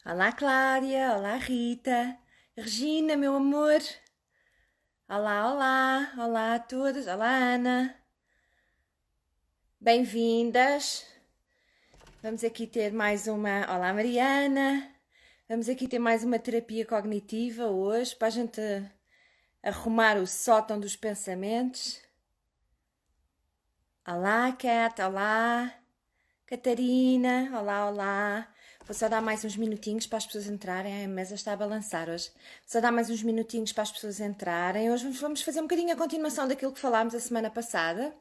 Olá, Cláudia. Olá, Rita. Regina, meu amor. Olá, olá. Olá a todas. Olá, Ana. Bem-vindas. Vamos aqui ter mais uma. Olá, Mariana. Vamos aqui ter mais uma terapia cognitiva hoje para a gente arrumar o sótão dos pensamentos. Olá, Cat. Olá, Catarina. Olá, olá. Vou só dar mais uns minutinhos para as pessoas entrarem. A mesa está a balançar hoje. Vou só dar mais uns minutinhos para as pessoas entrarem. Hoje vamos fazer um bocadinho a continuação daquilo que falámos a semana passada.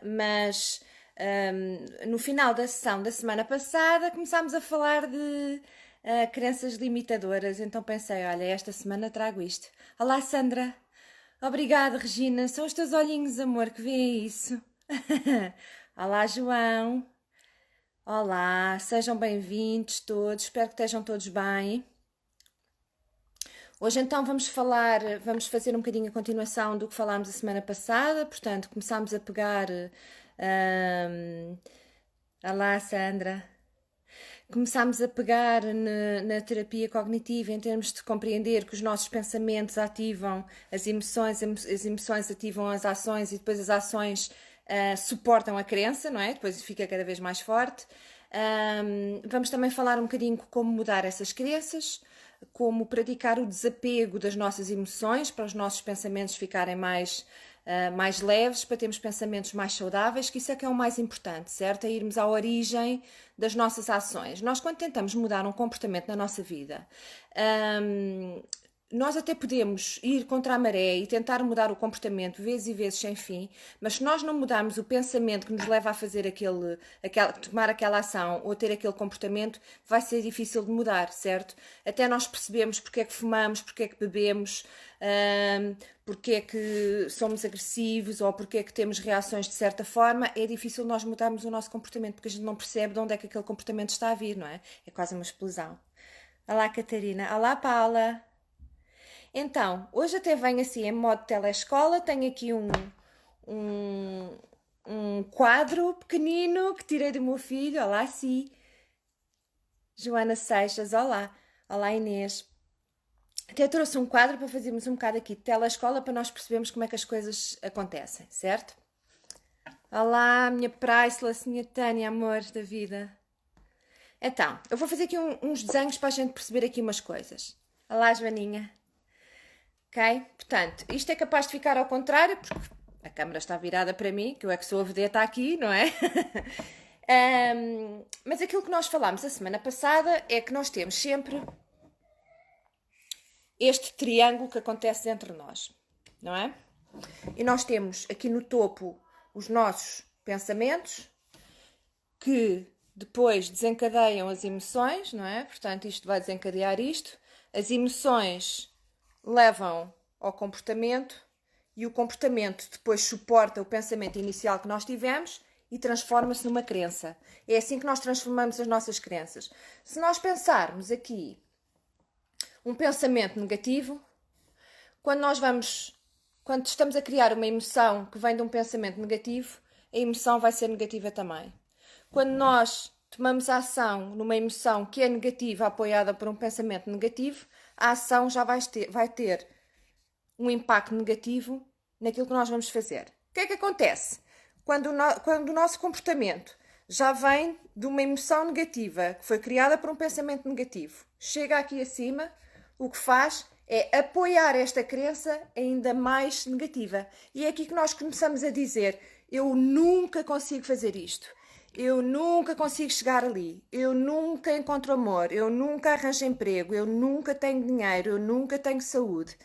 Mas no final da sessão da semana passada começámos a falar de crenças limitadoras. Então pensei, olha, esta semana trago isto. Olá, Sandra. Obrigada, Regina. São os teus olhinhos, amor, que veem isso. Olá, João. Olá, sejam bem-vindos todos, espero que estejam todos bem. Hoje então vamos fazer um bocadinho a continuação do que falámos a semana passada, portanto começámos a pegar... Olá, Sandra. Começámos a pegar na terapia cognitiva em termos de compreender que os nossos pensamentos ativam as emoções ativam as ações e depois as ações suportam a crença, não é? Depois fica cada vez mais forte. Vamos também falar um bocadinho como mudar essas crenças, como praticar o desapego das nossas emoções para os nossos pensamentos ficarem mais leves, para termos pensamentos mais saudáveis, que isso é que é o mais importante, certo? É irmos à origem das nossas ações. Nós, quando tentamos mudar um comportamento na nossa vida, nós até podemos ir contra a maré e tentar mudar o comportamento vezes e vezes sem fim, mas se nós não mudarmos o pensamento que nos leva a fazer tomar aquela ação ou ter aquele comportamento, vai ser difícil de mudar, certo? Até nós percebemos porque é que fumamos, porque é que bebemos, porque é que somos agressivos ou porque é que temos reações de certa forma, é difícil nós mudarmos o nosso comportamento, porque a gente não percebe de onde é que aquele comportamento está a vir, não é? É quase uma explosão. Olá, Catarina. Olá, Paula. Então, hoje até venho assim em modo telescola, tenho aqui um quadro pequenino que tirei do meu filho. Olá, sim. Joana Seixas, olá. Olá, Inês. Até trouxe um quadro para fazermos um bocado aqui de telescola para nós percebermos como é que as coisas acontecem, certo? Olá, minha Priceless, minha Tânia, amor da vida. Então, eu vou fazer aqui uns desenhos para a gente perceber aqui umas coisas. Olá, Joaninha. Ok? Portanto, isto é capaz de ficar ao contrário, porque a câmera está virada para mim, que eu é que sou a vedeta aqui, não é? Mas aquilo que nós falámos a semana passada é que nós temos sempre este triângulo que acontece entre nós, não é? E nós temos aqui no topo os nossos pensamentos, que depois desencadeiam as emoções, não é? Portanto, isto vai desencadear isto. As emoções levam ao comportamento e o comportamento depois suporta o pensamento inicial que nós tivemos e transforma-se numa crença. É assim que nós transformamos as nossas crenças. Se nós pensarmos aqui um pensamento negativo, quando estamos a criar uma emoção que vem de um pensamento negativo, a emoção vai ser negativa também. Quando nós tomamos a ação numa emoção que é negativa, apoiada por um pensamento negativo, a ação já vai ter um impacto negativo naquilo que nós vamos fazer. O que é que acontece? Quando o nosso comportamento já vem de uma emoção negativa, que foi criada por um pensamento negativo, chega aqui acima, o que faz é apoiar esta crença ainda mais negativa. E é aqui que nós começamos a dizer: eu nunca consigo fazer isto. Eu nunca consigo chegar ali, eu nunca encontro amor, eu nunca arranjo emprego, eu nunca tenho dinheiro, eu nunca tenho saúde.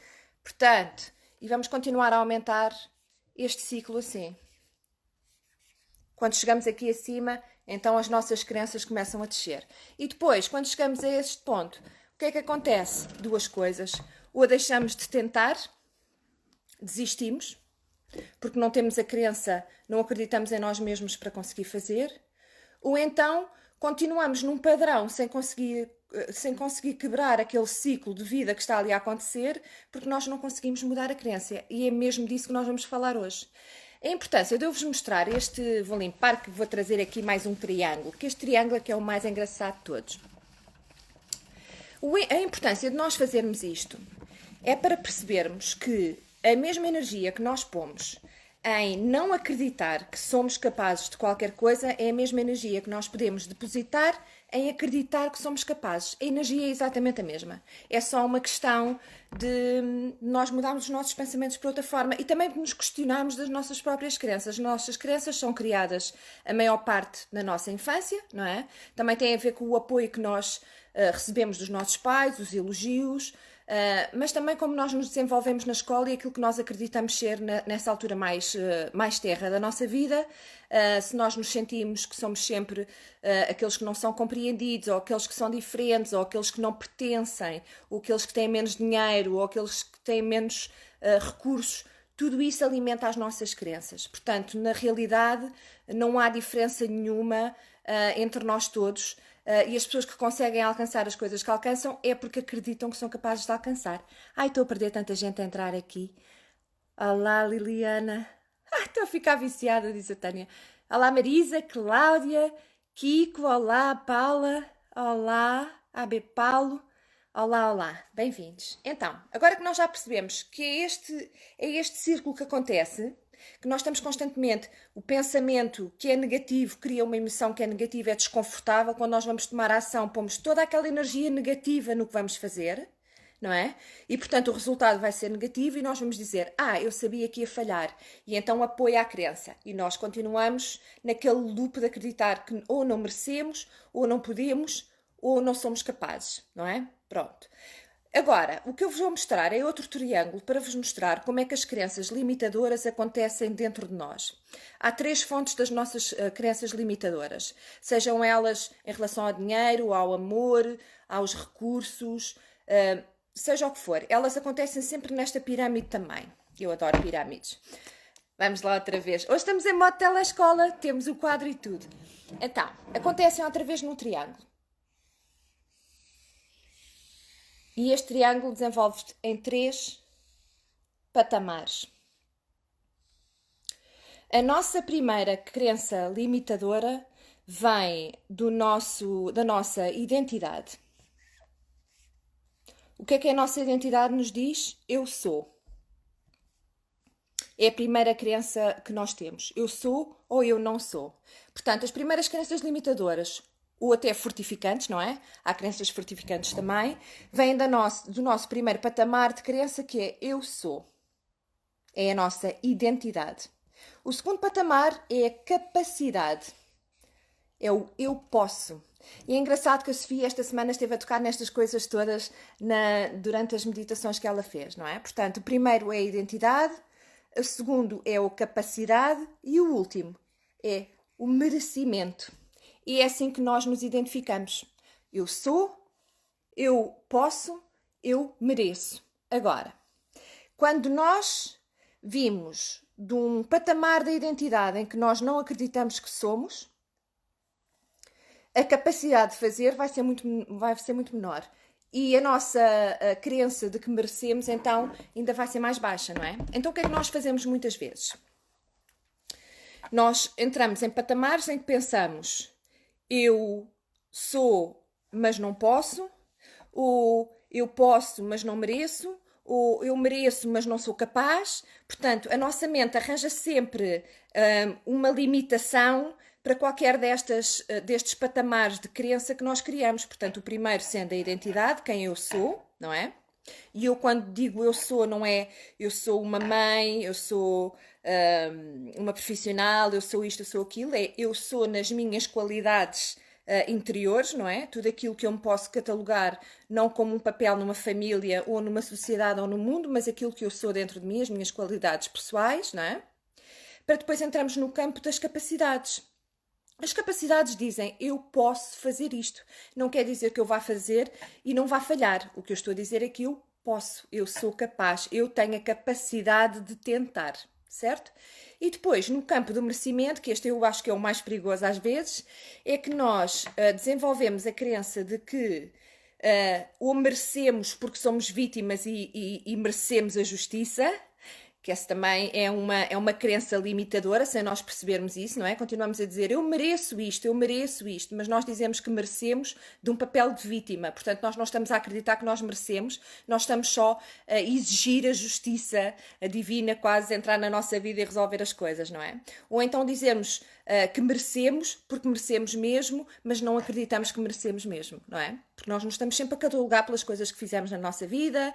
Portanto, e vamos continuar a aumentar este ciclo assim. Quando chegamos aqui acima, então as nossas crenças começam a descer. E depois, quando chegamos a este ponto, o que é que acontece? Duas coisas. Ou deixamos de tentar, desistimos, porque não temos a crença, não acreditamos em nós mesmos para conseguir fazer, ou então continuamos num padrão sem conseguir quebrar aquele ciclo de vida que está ali a acontecer, porque nós não conseguimos mudar a crença. E é mesmo disso que nós vamos falar hoje. A importância de eu vos mostrar vou limpar, que vou trazer aqui mais um triângulo, que este triângulo é que é o mais engraçado de todos. A importância de nós fazermos isto é para percebermos que a mesma energia que nós pomos em não acreditar que somos capazes de qualquer coisa é a mesma energia que nós podemos depositar em acreditar que somos capazes. A energia é exatamente a mesma. É só uma questão de nós mudarmos os nossos pensamentos para outra forma e também de nos questionarmos das nossas próprias crenças. As nossas crenças são criadas a maior parte na nossa infância, não é? Também tem a ver com o apoio que nós recebemos dos nossos pais, os elogios, mas também como nós nos desenvolvemos na escola e aquilo que nós acreditamos ser nessa altura mais terra da nossa vida. Se nós nos sentimos que somos sempre aqueles que não são compreendidos, ou aqueles que são diferentes, ou aqueles que não pertencem, ou aqueles que têm menos dinheiro, ou aqueles que têm menos recursos, tudo isso alimenta as nossas crenças. Portanto, na realidade, não há diferença nenhuma entre nós todos. E as pessoas que conseguem alcançar as coisas que alcançam é porque acreditam que são capazes de alcançar. Ai, estou a perder tanta gente a entrar aqui. Olá, Liliana. Ai, estou a ficar viciada, diz a Tânia. Olá, Marisa, Cláudia, Kiko, olá, Paula, olá, AB Paulo. Olá, olá, bem-vindos. Então, agora que nós já percebemos que é este círculo que acontece, que nós estamos constantemente, o pensamento que é negativo cria uma emoção que é negativa, é desconfortável, quando nós vamos tomar ação, pomos toda aquela energia negativa no que vamos fazer, não é? E, portanto, o resultado vai ser negativo e nós vamos dizer, eu sabia que ia falhar, e então apoia a crença. E nós continuamos naquele loop de acreditar que ou não merecemos, ou não podemos, ou não somos capazes, não é? Pronto. Agora, o que eu vos vou mostrar é outro triângulo para vos mostrar como é que as crenças limitadoras acontecem dentro de nós. Há 3 fontes das nossas crenças limitadoras, sejam elas em relação ao dinheiro, ao amor, aos recursos, seja o que for. Elas acontecem sempre nesta pirâmide também. Eu adoro pirâmides. Vamos lá outra vez. Hoje estamos em modo telescola, temos o quadro e tudo. Então, acontecem outra vez no triângulo. E este triângulo desenvolve-se em 3 patamares. A nossa primeira crença limitadora vem da nossa identidade. O que é a nossa identidade nos diz? Eu sou. É a primeira crença que nós temos. Eu sou ou eu não sou. Portanto, as primeiras crenças limitadoras, ou até fortificantes, não é? Há crenças fortificantes também, vêm do nosso primeiro patamar de crença, que é eu sou. É a nossa identidade. O segundo patamar é a capacidade. É o eu posso. E é engraçado que a Sofia esta semana esteve a tocar nestas coisas todas durante as meditações que ela fez, não é? Portanto, o primeiro é a identidade, o segundo é a capacidade e o último é o merecimento. E é assim que nós nos identificamos. Eu sou, eu posso, eu mereço. Agora, quando nós vimos de um patamar da identidade em que nós não acreditamos que somos, a capacidade de fazer vai ser muito menor. E a nossa crença de que merecemos, então, ainda vai ser mais baixa, não é? Então, o que é que nós fazemos muitas vezes? Nós entramos em patamares em que pensamos eu sou, mas não posso, ou eu posso, mas não mereço, ou eu mereço, mas não sou capaz. Portanto, a nossa mente arranja sempre uma limitação para qualquer destes patamares de crença que nós criamos. Portanto, o primeiro sendo a identidade, quem eu sou, não é? E eu, quando digo eu sou, não é eu sou uma mãe, eu sou uma profissional, eu sou isto, eu sou aquilo, é eu sou nas minhas qualidades interiores, não é? Tudo aquilo que eu me posso catalogar, não como um papel numa família ou numa sociedade ou no mundo, mas aquilo que eu sou dentro de mim, as minhas qualidades pessoais, não é? Para depois entrarmos no campo das capacidades. As capacidades dizem, eu posso fazer isto. Não quer dizer que eu vá fazer e não vá falhar. O que eu estou a dizer é que eu posso, eu sou capaz, eu tenho a capacidade de tentar, certo? E depois, no campo do merecimento, que este eu acho que é o mais perigoso às vezes, é que nós desenvolvemos a crença de que ou merecemos porque somos vítimas e merecemos a justiça, que essa também é uma crença limitadora, sem nós percebermos isso, não é? Continuamos a dizer, eu mereço isto, mas nós dizemos que merecemos de um papel de vítima. Portanto, nós não estamos a acreditar que nós merecemos, nós estamos só a exigir a justiça a divina, quase entrar na nossa vida e resolver as coisas, não é? Ou então dizermos que merecemos, porque merecemos mesmo, mas não acreditamos que merecemos mesmo, não é? Porque nós nos estamos sempre a catalogar pelas coisas que fizemos na nossa vida,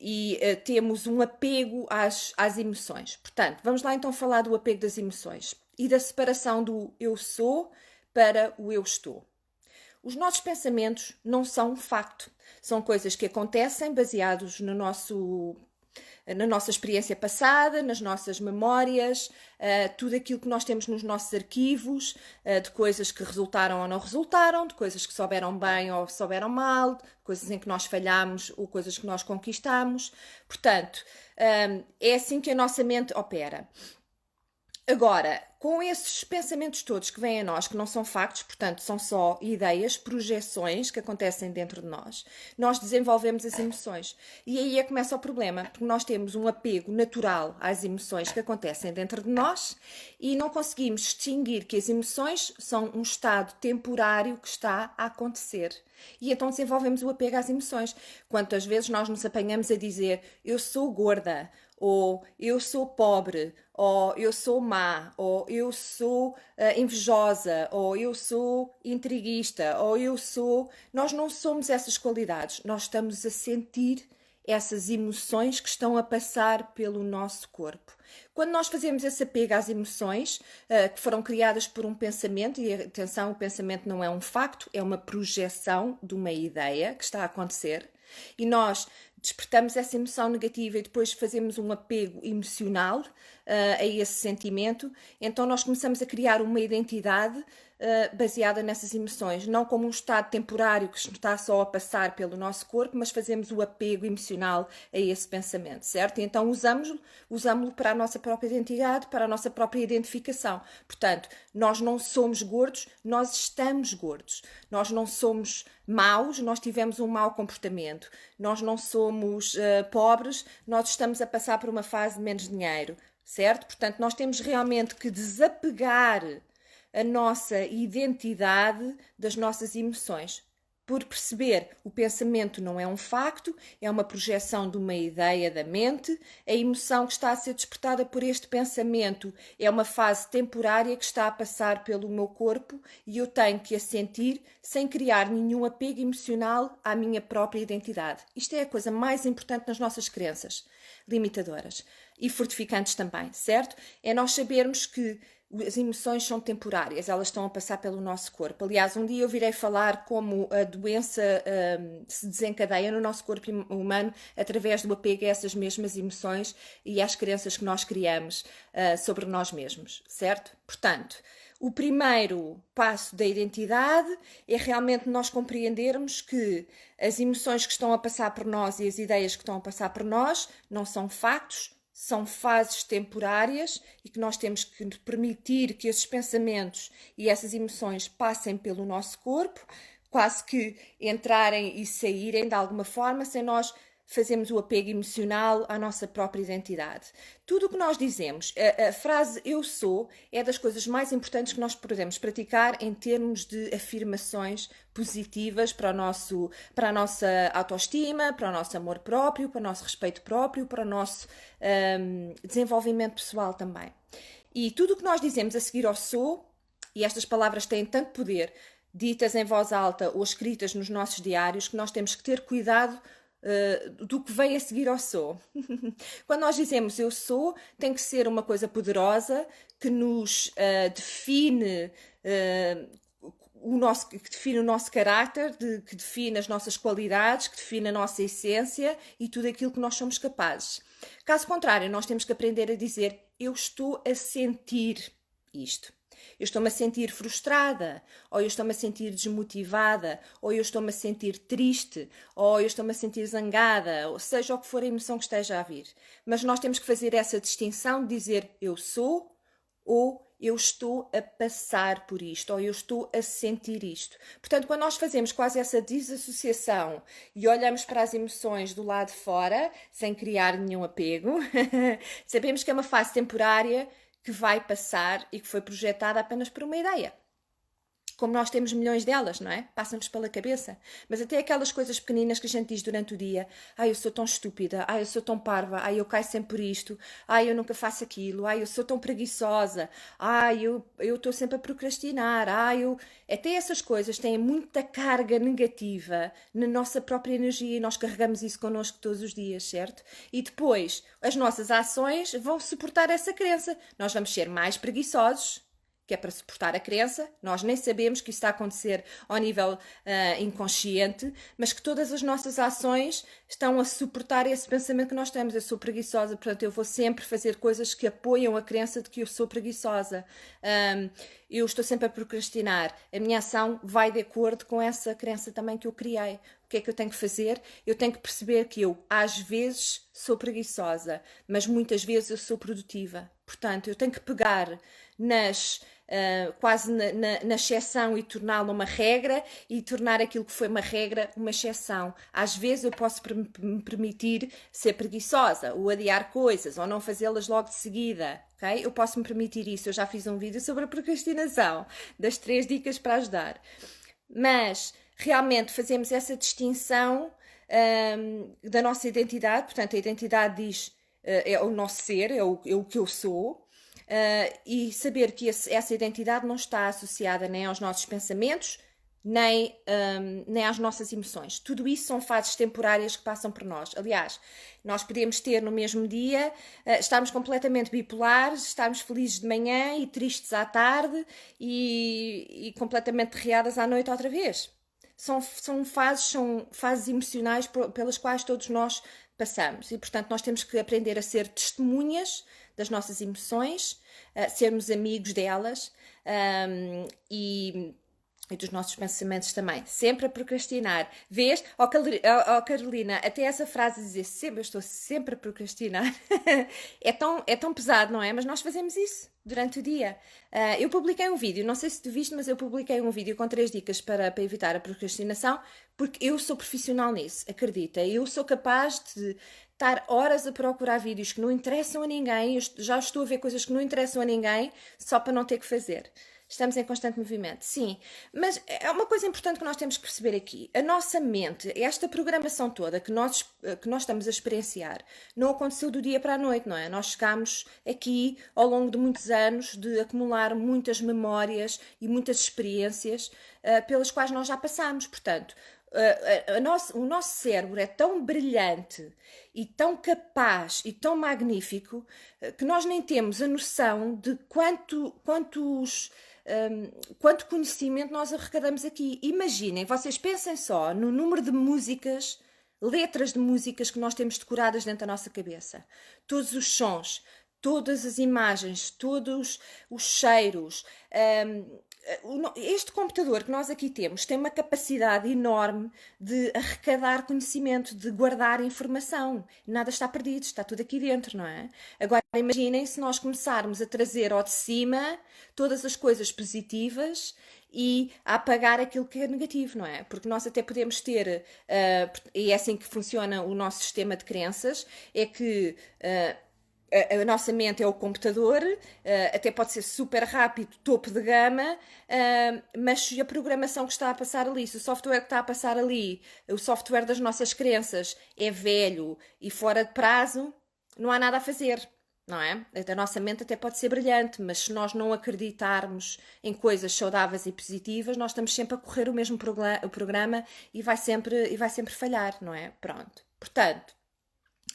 e temos um apego às emoções. Portanto, vamos lá então falar do apego das emoções e da separação do eu sou para o eu estou. Os nossos pensamentos não são um facto, são coisas que acontecem baseados na nossa experiência passada, nas nossas memórias, tudo aquilo que nós temos nos nossos arquivos, de coisas que resultaram ou não resultaram, de coisas que souberam bem ou souberam mal, de coisas em que nós falhamos ou coisas que nós conquistamos. Portanto, é assim que a nossa mente opera. Agora, com esses pensamentos todos que vêm a nós, que não são factos, portanto, são só ideias, projeções que acontecem dentro de nós desenvolvemos as emoções. E aí é que começa o problema, porque nós temos um apego natural às emoções que acontecem dentro de nós e não conseguimos distinguir que as emoções são um estado temporário que está a acontecer. E então desenvolvemos o apego às emoções. Quantas vezes nós nos apanhamos a dizer eu sou gorda, ou eu sou pobre, ou eu sou má, ou eu sou invejosa, ou eu sou intriguista, ou eu sou... Nós não somos essas qualidades, nós estamos a sentir essas emoções que estão a passar pelo nosso corpo. Quando nós fazemos esse apego às emoções que foram criadas por um pensamento, e atenção, o pensamento não é um facto, é uma projeção de uma ideia que está a acontecer, e nós despertamos essa emoção negativa e depois fazemos um apego emocional a esse sentimento, então nós começamos a criar uma identidade baseada nessas emoções, não como um estado temporário que está só a passar pelo nosso corpo, mas fazemos o apego emocional a esse pensamento, certo? E então usámo-lo para a nossa própria identidade, para a nossa própria identificação. Portanto, nós não somos gordos, nós estamos gordos. Nós não somos maus, nós tivemos um mau comportamento. Nós não somos pobres, nós estamos a passar por uma fase de menos dinheiro, certo? Portanto, nós temos realmente que desapegar a nossa identidade das nossas emoções. Por perceber, o pensamento não é um facto, é uma projeção de uma ideia da mente, a emoção que está a ser despertada por este pensamento é uma fase temporária que está a passar pelo meu corpo e eu tenho que a sentir sem criar nenhum apego emocional à minha própria identidade. Isto é a coisa mais importante nas nossas crenças limitadoras e fortificantes também, certo? É nós sabermos que as emoções são temporárias, elas estão a passar pelo nosso corpo. Aliás, um dia eu virei falar como a doença se desencadeia no nosso corpo humano através do apego a essas mesmas emoções e às crenças que nós criamos sobre nós mesmos, certo? Portanto, o primeiro passo da identidade é realmente nós compreendermos que as emoções que estão a passar por nós e as ideias que estão a passar por nós não são factos, são fases temporárias e que nós temos que permitir que esses pensamentos e essas emoções passem pelo nosso corpo, quase que entrarem e saírem de alguma forma, sem nós fazermos o apego emocional à nossa própria identidade. Tudo o que nós dizemos, a frase eu sou, é das coisas mais importantes que nós podemos praticar em termos de afirmações positivas para a nossa autoestima, para o nosso amor próprio, para o nosso respeito próprio, para o nosso desenvolvimento pessoal também. E tudo o que nós dizemos a seguir ao sou, e estas palavras têm tanto poder, ditas em voz alta ou escritas nos nossos diários, que nós temos que ter cuidado do que vem a seguir ao sou. Quando nós dizemos eu sou, tem que ser uma coisa poderosa que nos define que define o nosso caráter, que define as nossas qualidades, que define a nossa essência e tudo aquilo que nós somos capazes. Caso contrário, nós temos que aprender a dizer eu estou a sentir isto. Eu estou-me a sentir frustrada, ou eu estou-me a sentir desmotivada, ou eu estou-me a sentir triste, ou eu estou-me a sentir zangada, ou seja o que for a emoção que esteja a vir. Mas nós temos que fazer essa distinção de dizer eu sou ou eu estou a passar por isto, ou eu estou a sentir isto. Portanto, quando nós fazemos quase essa desassociação e olhamos para as emoções do lado de fora, sem criar nenhum apego, sabemos que é uma fase temporária que vai passar e que foi projetada apenas por uma ideia. Como nós temos milhões delas, não é? Passam-nos pela cabeça. Mas até aquelas coisas pequeninas que a gente diz durante o dia. Ai, eu sou tão estúpida. Ai, eu sou tão parva. Ai, eu caio sempre por isto. Ai, eu nunca faço aquilo. Ai, eu sou tão preguiçosa. Ai, eu estou sempre a procrastinar. Ai, eu... Até essas coisas têm muita carga negativa na nossa própria energia e nós carregamos isso connosco todos os dias, certo? E depois, as nossas ações vão suportar essa crença. Nós vamos ser mais preguiçosos, que é para suportar a crença, nós nem sabemos que isso está a acontecer ao nível inconsciente, mas que todas as nossas ações estão a suportar esse pensamento que nós temos. Eu sou preguiçosa, portanto eu vou sempre fazer coisas que apoiam a crença de que eu sou preguiçosa. Eu estou sempre a procrastinar. A minha ação vai de acordo com essa crença também que eu criei. O que é que eu tenho que fazer? Eu tenho que perceber que eu, às vezes, sou preguiçosa, mas muitas vezes eu sou produtiva. Portanto, eu tenho que pegar quase na exceção e torná-la uma regra e tornar aquilo que foi uma regra uma exceção. Às vezes eu posso me permitir ser preguiçosa, ou adiar coisas, ou não fazê-las logo de seguida. Okay? Eu posso me permitir isso. Eu já fiz um vídeo sobre a procrastinação, das 3 dicas para ajudar. Mas realmente fazemos essa distinção da nossa identidade. Portanto, a identidade diz é o nosso ser, é o que eu sou. E saber que essa identidade não está associada nem aos nossos pensamentos, nem às nossas emoções. Tudo isso são fases temporárias que passam por nós. Aliás, nós podemos ter no mesmo dia, estarmos completamente bipolares, estarmos felizes de manhã e tristes à tarde e completamente derreadas à noite outra vez. São fases emocionais pelas quais todos nós passamos e, portanto, nós temos que aprender a ser testemunhas das nossas emoções, sermos amigos delas e dos nossos pensamentos também. Sempre a procrastinar. Vês? Carolina, até essa frase de dizer sempre, eu estou sempre a procrastinar, é tão pesado, não é? Mas nós fazemos isso durante o dia. Eu publiquei um vídeo, não sei se tu viste, mas eu publiquei um vídeo com 3 dicas para evitar a procrastinação, porque eu sou profissional nisso, acredita. Eu sou capaz de estar horas a procurar vídeos que não interessam a ninguém, eu já estou a ver coisas que não interessam a ninguém, só para não ter que fazer. Estamos em constante movimento, sim. Mas é uma coisa importante que nós temos que perceber aqui. A nossa mente, esta programação toda que nós estamos a experienciar, não aconteceu do dia para a noite, não é? Nós chegámos aqui ao longo de muitos anos de acumular muitas memórias e muitas experiências pelas quais nós já passámos. Portanto, o nosso cérebro é tão brilhante e tão capaz e tão magnífico que nós nem temos a noção de quanto conhecimento nós arrecadamos aqui. Imaginem, vocês pensem só no número de músicas, letras de músicas que nós temos decoradas dentro da nossa cabeça. Todos os sons, todas as imagens, todos os cheiros. Este computador que nós aqui temos tem uma capacidade enorme de arrecadar conhecimento, de guardar informação. Nada está perdido, está tudo aqui dentro, não é? Agora imaginem se nós começarmos a trazer ao de cima todas as coisas positivas e a apagar aquilo que é negativo, não é? Porque nós até podemos ter, e é assim que funciona o nosso sistema de crenças, é que a nossa mente é o computador, até pode ser super rápido, topo de gama, mas se a programação que está a passar ali, se o software que está a passar ali, o software das nossas crenças é velho e fora de prazo, não há nada a fazer, não é? A nossa mente até pode ser brilhante, mas se nós não acreditarmos em coisas saudáveis e positivas, nós estamos sempre a correr o mesmo programa e vai sempre falhar, não é? Pronto. Portanto,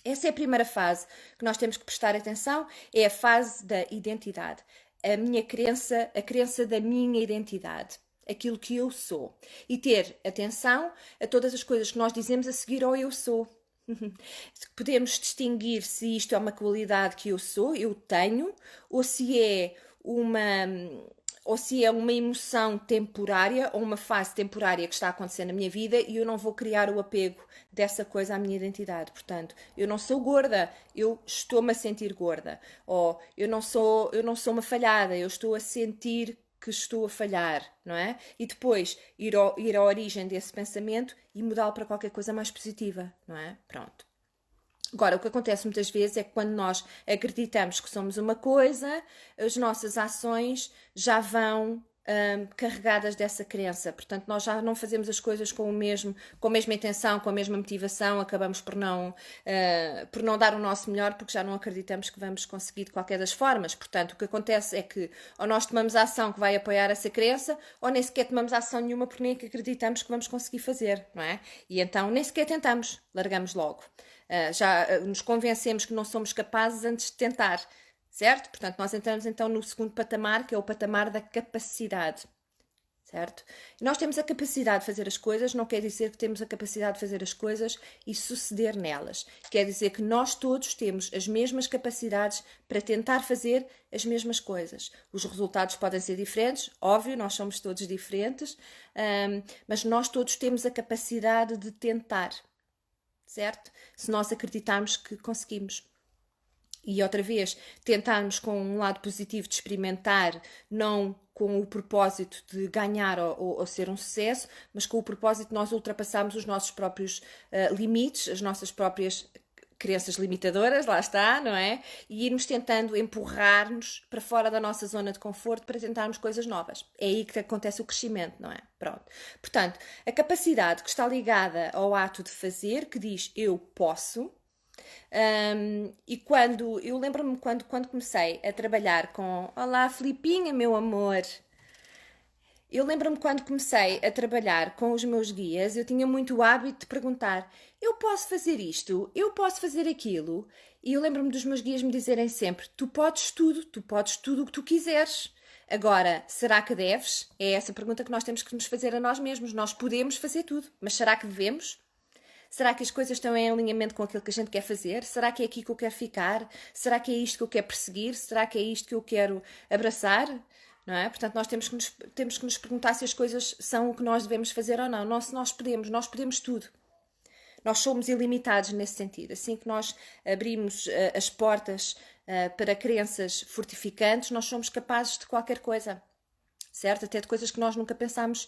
essa é a primeira fase que nós temos que prestar atenção, é a fase da identidade. A crença da minha identidade, aquilo que eu sou. E ter atenção a todas as coisas que nós dizemos a seguir ao eu sou. Podemos distinguir se isto é uma qualidade que eu sou, eu tenho, ou se é ou se é uma emoção temporária ou uma fase temporária que está a acontecer na minha vida e eu não vou criar o apego dessa coisa à minha identidade. Portanto, eu não sou gorda, eu estou-me a sentir gorda. Ou eu não sou uma falhada, eu estou a sentir que estou a falhar, não é? E depois ir à origem desse pensamento e mudá-lo para qualquer coisa mais positiva, não é? Pronto. Agora, o que acontece muitas vezes é que quando nós acreditamos que somos uma coisa, as nossas ações já vão carregadas dessa crença. Portanto, nós já não fazemos as coisas com a mesma intenção, com a mesma motivação, acabamos por não dar o nosso melhor porque já não acreditamos que vamos conseguir de qualquer das formas. Portanto, o que acontece é que ou nós tomamos a ação que vai apoiar essa crença ou nem sequer tomamos ação nenhuma porque nem acreditamos que vamos conseguir fazer, não é? E então nem sequer tentamos, largamos logo. Já nos convencemos que não somos capazes antes de tentar, certo? Portanto, nós entramos então no segundo patamar, que é o patamar da capacidade, certo? E nós temos a capacidade de fazer as coisas, não quer dizer que temos a capacidade de fazer as coisas e suceder nelas. Quer dizer que nós todos temos as mesmas capacidades para tentar fazer as mesmas coisas. Os resultados podem ser diferentes, óbvio, nós somos todos diferentes, mas nós todos temos a capacidade de tentar. Certo? Se nós acreditarmos que conseguimos. E outra vez, tentarmos com um lado positivo de experimentar, não com o propósito de ganhar ou ser um sucesso, mas com o propósito de nós ultrapassarmos os nossos próprios limites, as nossas próprias crenças limitadoras, lá está, não é? E irmos tentando empurrar-nos para fora da nossa zona de conforto para tentarmos coisas novas. É aí que acontece o crescimento, não é? Pronto. Portanto, a capacidade que está ligada ao ato de fazer, que diz eu posso, e quando, eu lembro-me quando comecei a trabalhar com, olá Filipinha, meu amor, eu lembro-me quando comecei a trabalhar com os meus guias, eu tinha muito o hábito de perguntar, eu posso fazer isto? Eu posso fazer aquilo? E eu lembro-me dos meus guias me dizerem sempre, tu podes tudo o que tu quiseres. Agora, será que deves? É essa pergunta que nós temos que nos fazer a nós mesmos. Nós podemos fazer tudo, mas será que devemos? Será que as coisas estão em alinhamento com aquilo que a gente quer fazer? Será que é aqui que eu quero ficar? Será que é isto que eu quero perseguir? Será que é isto que eu quero abraçar? Não é? Portanto, nós temos que nos perguntar se as coisas são o que nós devemos fazer ou não. Nós podemos tudo. Nós somos ilimitados nesse sentido. Assim que nós abrimos as portas para crenças fortificantes, nós somos capazes de qualquer coisa, certo? Até de coisas que nós nunca pensámos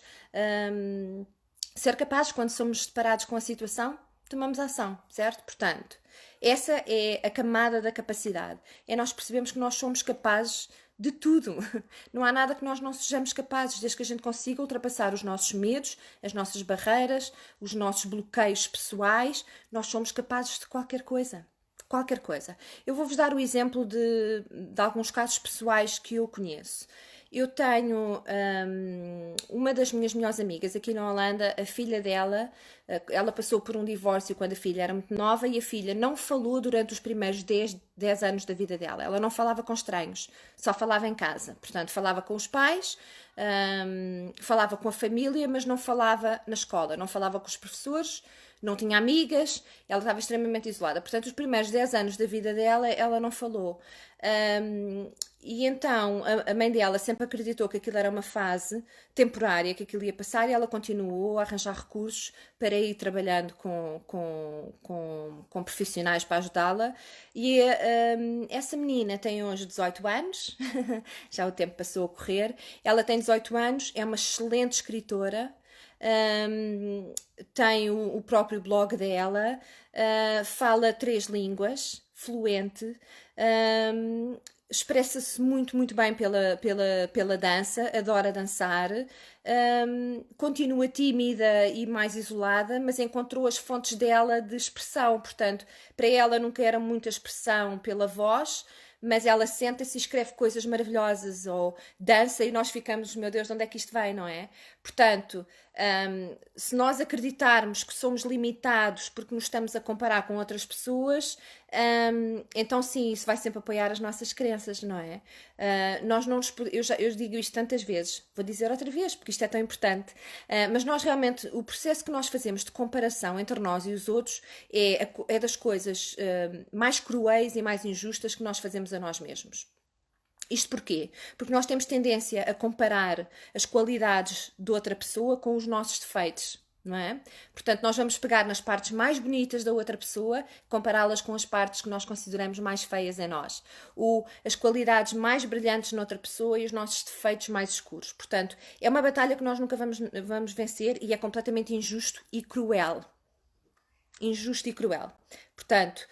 ser capazes. Quando somos deparados com a situação, tomamos ação, certo? Portanto, essa é a camada da capacidade. É nós percebemos que nós somos capazes de tudo. Não há nada que nós não sejamos capazes, desde que a gente consiga ultrapassar os nossos medos, as nossas barreiras, os nossos bloqueios pessoais, nós somos capazes de qualquer coisa. Qualquer coisa. Eu vou-vos dar o exemplo de alguns casos pessoais que eu conheço. Eu tenho uma das minhas melhores amigas aqui na Holanda, a filha dela, ela passou por um divórcio quando a filha era muito nova e a filha não falou durante os primeiros 10 anos da vida dela. Ela não falava com estranhos, só falava em casa. Portanto, falava com os pais, falava com a família, mas não falava na escola, não falava com os professores, não tinha amigas, ela estava extremamente isolada. Portanto, os primeiros 10 anos da vida dela, ela não falou. E então a mãe dela sempre acreditou que aquilo era uma fase temporária, que aquilo ia passar, e ela continuou a arranjar recursos para ir trabalhando com profissionais para ajudá-la. E essa menina tem hoje 18 anos, já o tempo passou a correr. Ela tem 18 anos, é uma excelente escritora. Tem o próprio blog dela, fala 3 línguas, fluente, expressa-se muito, muito bem pela dança, adora dançar, continua tímida e mais isolada, mas encontrou as fontes dela de expressão. Portanto, para ela nunca era muita expressão pela voz, mas ela senta-se e escreve coisas maravilhosas ou dança e nós ficamos, meu Deus, de onde é que isto vem, não é? Portanto, se nós acreditarmos que somos limitados porque nos estamos a comparar com outras pessoas, então sim, isso vai sempre apoiar as nossas crenças, não é? Nós não nos, eu digo isto tantas vezes, vou dizer outra vez porque isto é tão importante, mas nós realmente, o processo que nós fazemos de comparação entre nós e os outros é das coisas mais cruéis e mais injustas que nós fazemos a nós mesmos. Isto porquê? Porque nós temos tendência a comparar as qualidades de outra pessoa com os nossos defeitos, não é? Portanto, nós vamos pegar nas partes mais bonitas da outra pessoa, compará-las com as partes que nós consideramos mais feias em nós. Ou as qualidades mais brilhantes noutra pessoa e os nossos defeitos mais escuros. Portanto, é uma batalha que nós nunca vamos vencer e é completamente injusto e cruel. Injusto e cruel. Portanto,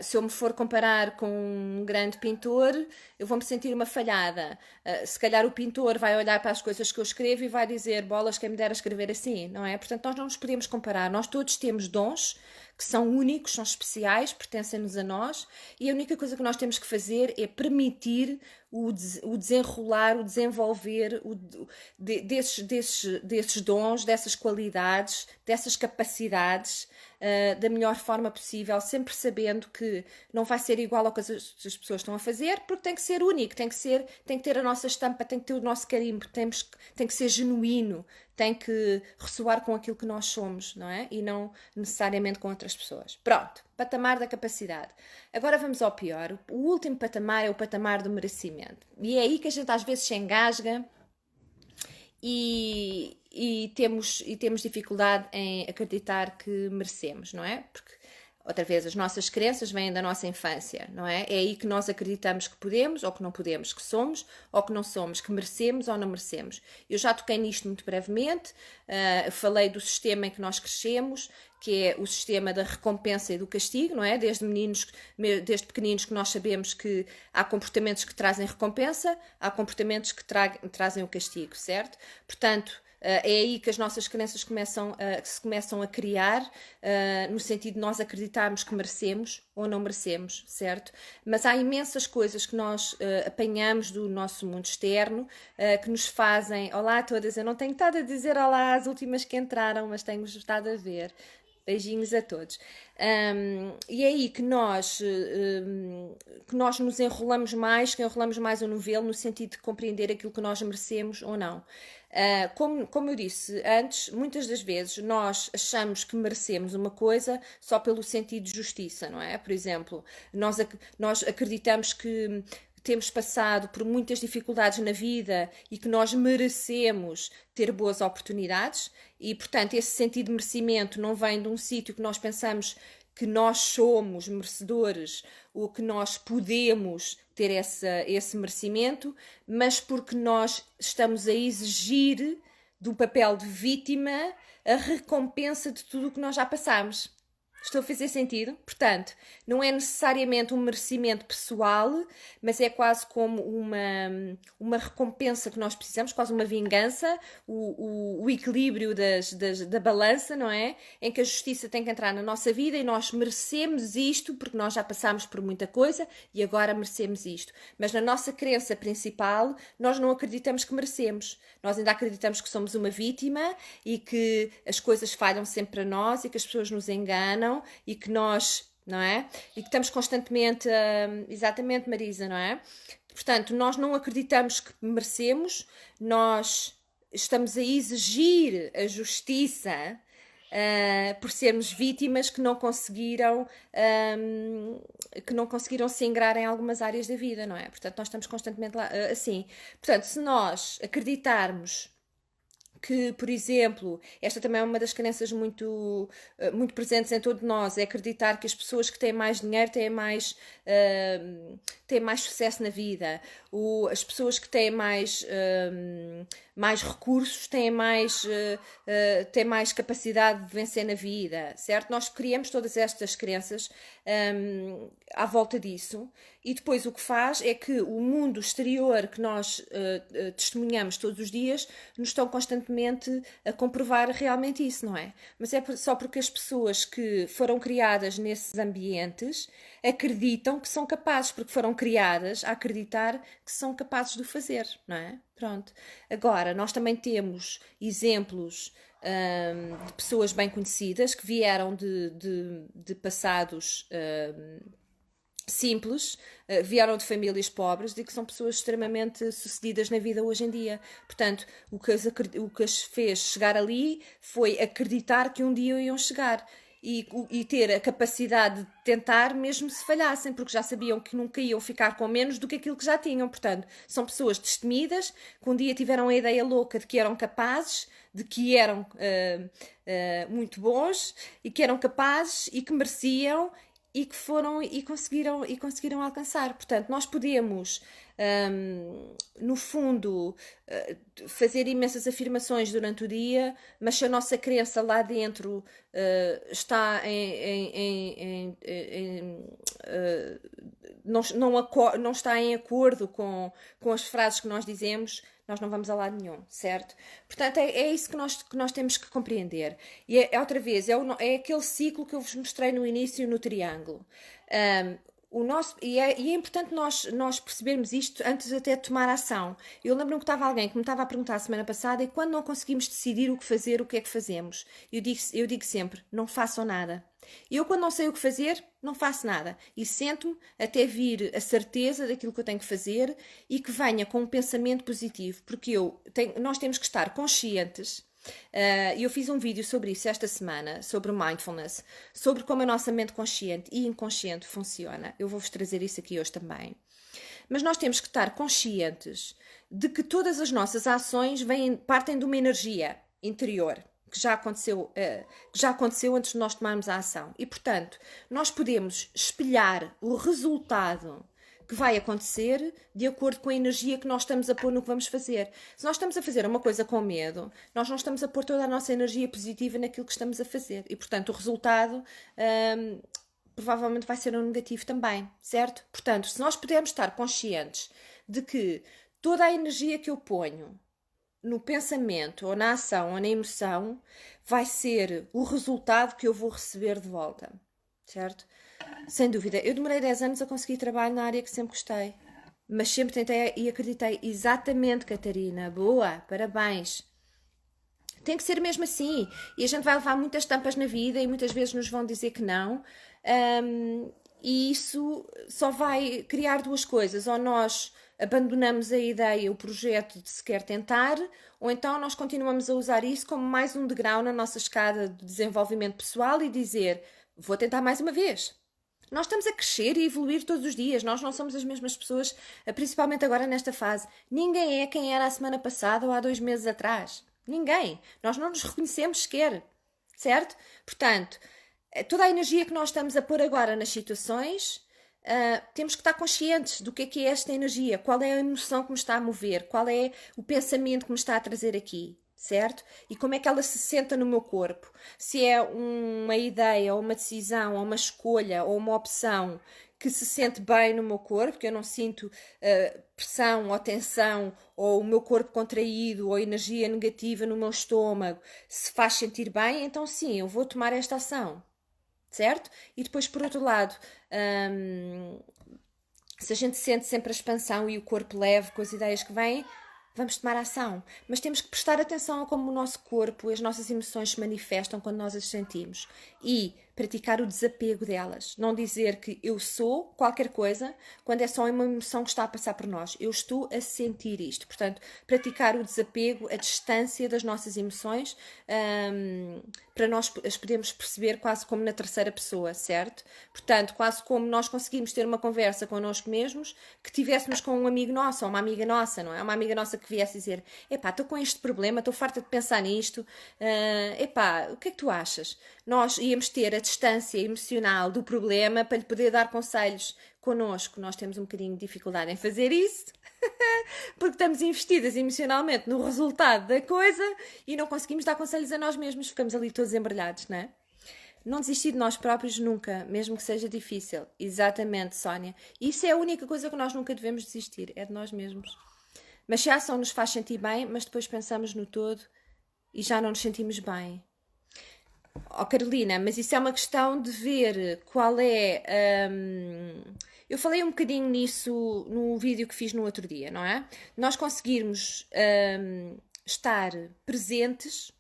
se eu me for comparar com um grande pintor, eu vou-me sentir uma falhada. Se calhar o pintor vai olhar para as coisas que eu escrevo e vai dizer, bolas, quem me dera escrever assim, não é? Portanto, nós não nos podemos comparar. Nós todos temos dons que são únicos, são especiais, pertencem-nos a nós, e a única coisa que nós temos que fazer é permitir o desenrolar, o desenvolver desses dons, dessas qualidades, dessas capacidades, da melhor forma possível, sempre sabendo que não vai ser igual ao que as pessoas estão a fazer, porque tem que ser único, tem que ter a nossa estampa, tem que ter o nosso carimbo, tem que ser genuíno, tem que ressoar com aquilo que nós somos, não é? E não necessariamente com outras pessoas. Pronto, patamar da capacidade. Agora vamos ao pior. O último patamar é o patamar do merecimento. E é aí que a gente às vezes se engasga e temos dificuldade em acreditar que merecemos, não é? Porque, outra vez, as nossas crenças vêm da nossa infância, não é? É aí que nós acreditamos que podemos ou que não podemos, que somos ou que não somos, que merecemos ou não merecemos. Eu já toquei nisto muito brevemente, falei do sistema em que nós crescemos, que é o sistema da recompensa e do castigo, não é? Desde pequeninos que nós sabemos que há comportamentos que trazem recompensa, há comportamentos que trazem o castigo, certo? Portanto, é aí que as nossas crenças se começam a criar, no sentido de nós acreditarmos que merecemos ou não merecemos, certo? Mas há imensas coisas que nós apanhamos do nosso mundo externo, que nos fazem... Olá a todas, eu não tenho estado a dizer olá às últimas que entraram, mas tenho-vos estado a ver. Beijinhos a todos. E é aí que nós nos enrolamos mais, que enrolamos mais o novelo no sentido de compreender aquilo que nós merecemos ou não. Como eu disse antes, muitas das vezes nós achamos que merecemos uma coisa só pelo sentido de justiça, não é? Por exemplo, nós acreditamos que temos passado por muitas dificuldades na vida e que nós merecemos ter boas oportunidades e, portanto, esse sentido de merecimento não vem de um sítio que nós pensamos que nós somos merecedores ou que nós podemos ter esse merecimento, mas porque nós estamos a exigir do papel de vítima a recompensa de tudo o que nós já passamos. Estou a fazer sentido? Portanto, não é necessariamente um merecimento pessoal, mas é quase como uma recompensa que nós precisamos, quase uma vingança, o equilíbrio da balança, não é? Em que a justiça tem que entrar na nossa vida e nós merecemos isto porque nós já passámos por muita coisa e agora merecemos isto. Mas na nossa crença principal, nós não acreditamos que merecemos. Nós ainda acreditamos que somos uma vítima e que as coisas falham sempre para nós e que as pessoas nos enganam e que nós, não é? E que estamos constantemente, exatamente Marisa, não é? Portanto, nós não acreditamos que merecemos, nós estamos a exigir a justiça por sermos vítimas que não conseguiram se ingrar em algumas áreas da vida, não é? Portanto, nós estamos constantemente lá, assim. Portanto, se nós acreditarmos que, por exemplo, esta também é uma das crenças muito presentes em todos nós, é acreditar que as pessoas que têm mais dinheiro têm mais sucesso na vida, ou as pessoas que têm mais recursos têm mais capacidade de vencer na vida, certo? Nós criamos todas estas crenças à volta disso e depois o que faz é que o mundo exterior que nós testemunhamos todos os dias nos estão constantemente a comprovar realmente isso, não é? Mas é só porque as pessoas que foram criadas nesses ambientes acreditam que são capazes, porque foram criadas a acreditar que são capazes de o fazer, não é? Pronto. Agora, nós também temos exemplos de pessoas bem conhecidas que vieram de passados simples, vieram de famílias pobres e que são pessoas extremamente sucedidas na vida hoje em dia. Portanto, o que as fez chegar ali foi acreditar que um dia iam chegar. e ter a capacidade de tentar, mesmo se falhassem, porque já sabiam que nunca iam ficar com menos do que aquilo que já tinham. Portanto, são pessoas destemidas, que um dia tiveram a ideia louca de que eram capazes, de que eram muito bons e que eram capazes e que mereciam e que foram e conseguiram alcançar. Portanto, nós podemos, no fundo, fazer imensas afirmações durante o dia, mas se a nossa crença lá dentro está não está em acordo com as frases que nós dizemos, nós não vamos a lado nenhum, certo? Portanto, é isso que nós temos que compreender. E outra vez, é aquele ciclo que eu vos mostrei no início no triângulo. E é importante nós percebermos isto antes até de tomar ação. Eu lembro-me que estava alguém que me estava a perguntar a semana passada e quando não conseguimos decidir o que fazer, o que é que fazemos? Eu digo sempre, não façam nada. Eu, quando não sei o que fazer, não faço nada. E sento-me até vir a certeza daquilo que eu tenho que fazer e que venha com um pensamento positivo. Porque nós temos que estar conscientes. Eu fiz um vídeo sobre isso esta semana, sobre mindfulness, sobre como a nossa mente consciente e inconsciente funciona. Eu vou-vos trazer isso aqui hoje também. Mas nós temos que estar conscientes de que todas as nossas ações partem de uma energia interior. Que já aconteceu antes de nós tomarmos a ação. E, portanto, nós podemos espelhar o resultado que vai acontecer de acordo com a energia que nós estamos a pôr no que vamos fazer. Se nós estamos a fazer uma coisa com medo, nós não estamos a pôr toda a nossa energia positiva naquilo que estamos a fazer. E, portanto, o resultado provavelmente vai ser um negativo também, certo? Portanto, se nós pudermos estar conscientes de que toda a energia que eu ponho no pensamento, ou na ação, ou na emoção, vai ser o resultado que eu vou receber de volta, certo? Sem dúvida. Eu demorei 10 anos a conseguir trabalho na área que sempre gostei, mas sempre tentei e acreditei. Exatamente, Catarina. Boa, parabéns. Tem que ser mesmo assim. E a gente vai levar muitas tampas na vida e muitas vezes nos vão dizer que não. E isso só vai criar duas coisas. Ou nós abandonamos a ideia, o projeto de sequer tentar, ou então nós continuamos a usar isso como mais um degrau na nossa escada de desenvolvimento pessoal e dizer, vou tentar mais uma vez. Nós estamos a crescer e evoluir todos os dias, nós não somos as mesmas pessoas, principalmente agora nesta fase. Ninguém é quem era a semana passada ou há 2 meses atrás. Ninguém. Nós não nos reconhecemos sequer, certo? Portanto, toda a energia que nós estamos a pôr agora nas situações, temos que estar conscientes do que é esta energia, qual é a emoção que me está a mover, qual é o pensamento que me está a trazer aqui, certo? E como é que ela se senta no meu corpo. Se é uma ideia, ou uma decisão, ou uma escolha, ou uma opção que se sente bem no meu corpo, que eu não sinto pressão ou tensão, ou o meu corpo contraído, ou energia negativa no meu estômago, se faz sentir bem, então sim, eu vou tomar esta ação. Certo? E depois, por outro lado, se a gente sente sempre a expansão e o corpo leve com as ideias que vêm, vamos tomar ação. Mas temos que prestar atenção a como o nosso corpo e as nossas emoções se manifestam quando nós as sentimos. E praticar o desapego delas. Não dizer que eu sou qualquer coisa quando é só uma emoção que está a passar por nós. Eu estou a sentir isto. Portanto, praticar o desapego, a distância das nossas emoções, para nós as podermos perceber quase como na terceira pessoa, certo? Portanto, quase como nós conseguimos ter uma conversa connosco mesmos, que tivéssemos com um amigo nosso ou uma amiga nossa, não é? Uma amiga nossa que viesse dizer, epá, estou com este problema, estou farta de pensar nisto, epá, o que é que tu achas? Nós íamos ter a distância emocional do problema para lhe poder dar conselhos connosco. Nós temos um bocadinho de dificuldade em fazer isso, porque estamos investidas emocionalmente no resultado da coisa e não conseguimos dar conselhos a nós mesmos, ficamos ali todos embrulhados, não é? Não desistir de nós próprios nunca, mesmo que seja difícil. Exatamente, Sónia. Isso é a única coisa que nós nunca devemos desistir, é de nós mesmos. Mas se a ação nos faz sentir bem, mas depois pensamos no todo e já não nos sentimos bem. Oh, Carolina, mas isso é uma questão de ver qual é... Eu falei um bocadinho nisso no vídeo que fiz no outro dia, não é? Nós conseguirmos estar presentes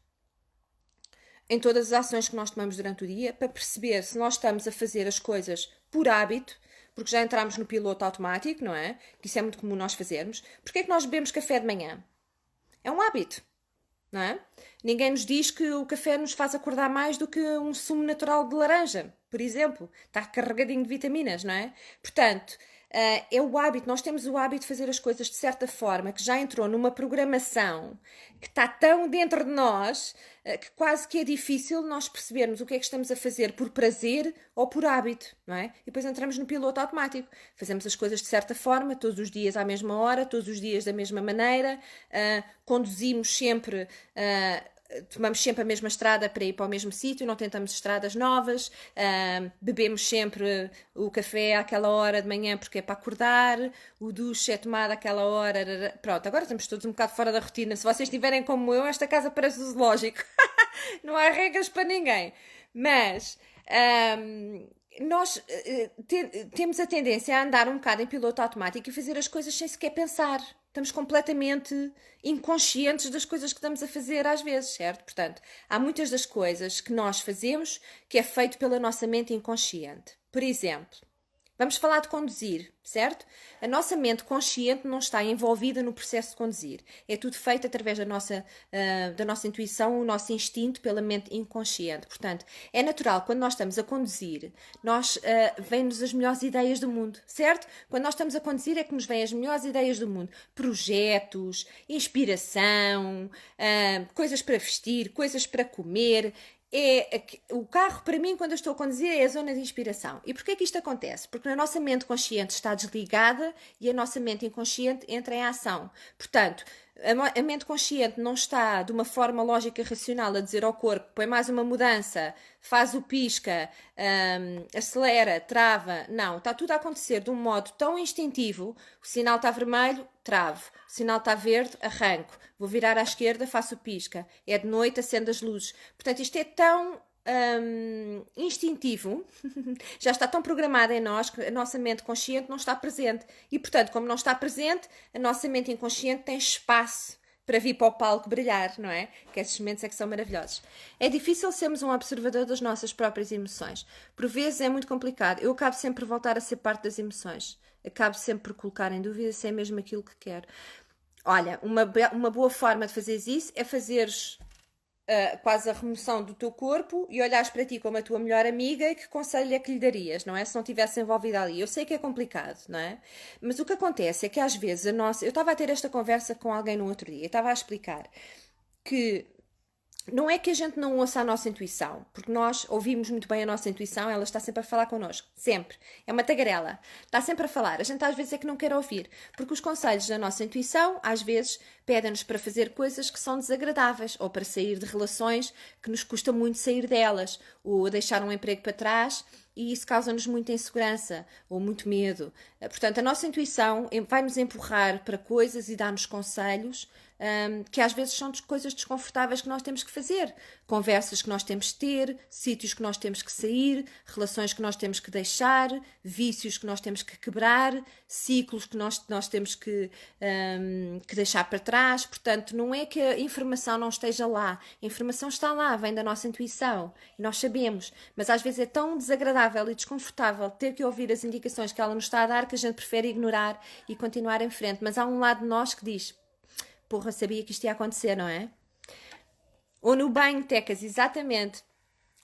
em todas as ações que nós tomamos durante o dia para perceber se nós estamos a fazer as coisas por hábito, porque já entramos no piloto automático, não é? Que isso é muito comum nós fazermos. Porquê é que nós bebemos café de manhã? É um hábito. não é? Ninguém nos diz que o café nos faz acordar mais do que um sumo natural de laranja, por exemplo. Está carregadinho de vitaminas, não é? Portanto, é o hábito, nós temos o hábito de fazer as coisas de certa forma, que já entrou numa programação que está tão dentro de nós, que quase que é difícil nós percebermos o que é que estamos a fazer por prazer ou por hábito, não é? E depois entramos no piloto automático. Fazemos as coisas de certa forma, todos os dias à mesma hora, todos os dias da mesma maneira, conduzimos sempre... tomamos sempre a mesma estrada para ir para o mesmo sítio, não tentamos estradas novas, bebemos sempre o café àquela hora de manhã porque é para acordar, o duche é tomado àquela hora. Pronto, agora estamos todos um bocado fora da rotina. Se vocês estiverem como eu, esta casa parece zoológico. Não há regras para ninguém. Mas nós temos a tendência a andar um bocado em piloto automático e fazer as coisas sem sequer pensar. Estamos completamente inconscientes das coisas que estamos a fazer às vezes, certo? Portanto, há muitas das coisas que nós fazemos que é feito pela nossa mente inconsciente. Por exemplo, vamos falar de conduzir, certo? A nossa mente consciente não está envolvida no processo de conduzir. É tudo feito através da nossa intuição, o nosso instinto pela mente inconsciente. Portanto, é natural, quando nós estamos a conduzir, vêm-nos as melhores ideias do mundo, certo? Quando nós estamos a conduzir é que nos vêm as melhores ideias do mundo. Projetos, inspiração, coisas para vestir, coisas para comer. O carro, para mim, quando eu estou a conduzir, é a zona de inspiração. E porquê que isto acontece? Porque a nossa mente consciente está desligada e a nossa mente inconsciente entra em ação. Portanto, a mente consciente não está de uma forma lógica e racional a dizer ao corpo, põe mais uma mudança, faz o pisca, acelera, trava. Não, está tudo a acontecer de um modo tão instintivo. O sinal está vermelho, travo. O sinal está verde, arranco. Vou virar à esquerda, faço o pisca. É de noite, acendo as luzes. Portanto, isto é tão instintivo, já está tão programada em nós que a nossa mente consciente não está presente. E, portanto, como não está presente, a nossa mente inconsciente tem espaço para vir para o palco brilhar, não é? Que esses momentos é que são maravilhosos. É difícil sermos um observador das nossas próprias emoções. Por vezes é muito complicado. Eu acabo sempre por voltar a ser parte das emoções. Acabo sempre por colocar em dúvida se é mesmo aquilo que quero. Olha, uma boa forma de fazeres isso é fazeres quase a remoção do teu corpo e olhares para ti como a tua melhor amiga e que conselho é que lhe darias, não é? Se não estivesse envolvida ali. Eu sei que é complicado, não é? Mas o que acontece é que às vezes eu estava a ter esta conversa com alguém no outro dia, eu estava a explicar que não é que a gente não ouça a nossa intuição, porque nós ouvimos muito bem a nossa intuição, ela está sempre a falar connosco, sempre. É uma tagarela, está sempre a falar. A gente às vezes é que não quer ouvir, porque os conselhos da nossa intuição às vezes pedem-nos para fazer coisas que são desagradáveis, ou para sair de relações que nos custa muito sair delas, ou deixar um emprego para trás, e isso causa-nos muita insegurança ou muito medo. Portanto, a nossa intuição vai-nos empurrar para coisas e dar-nos conselhos que às vezes são coisas desconfortáveis que nós temos que fazer. Conversas que nós temos que ter, sítios que nós temos que sair, relações que nós temos que deixar, vícios que nós temos que quebrar, ciclos que nós temos que deixar para trás. Portanto, não é que a informação não esteja lá. A informação está lá, vem da nossa intuição. E nós sabemos. Mas às vezes é tão desagradável e desconfortável ter que ouvir as indicações que ela nos está a dar que a gente prefere ignorar e continuar em frente. Mas há um lado de nós que diz: porra, sabia que isto ia acontecer, não é? Ou no banho, Tecas, exatamente.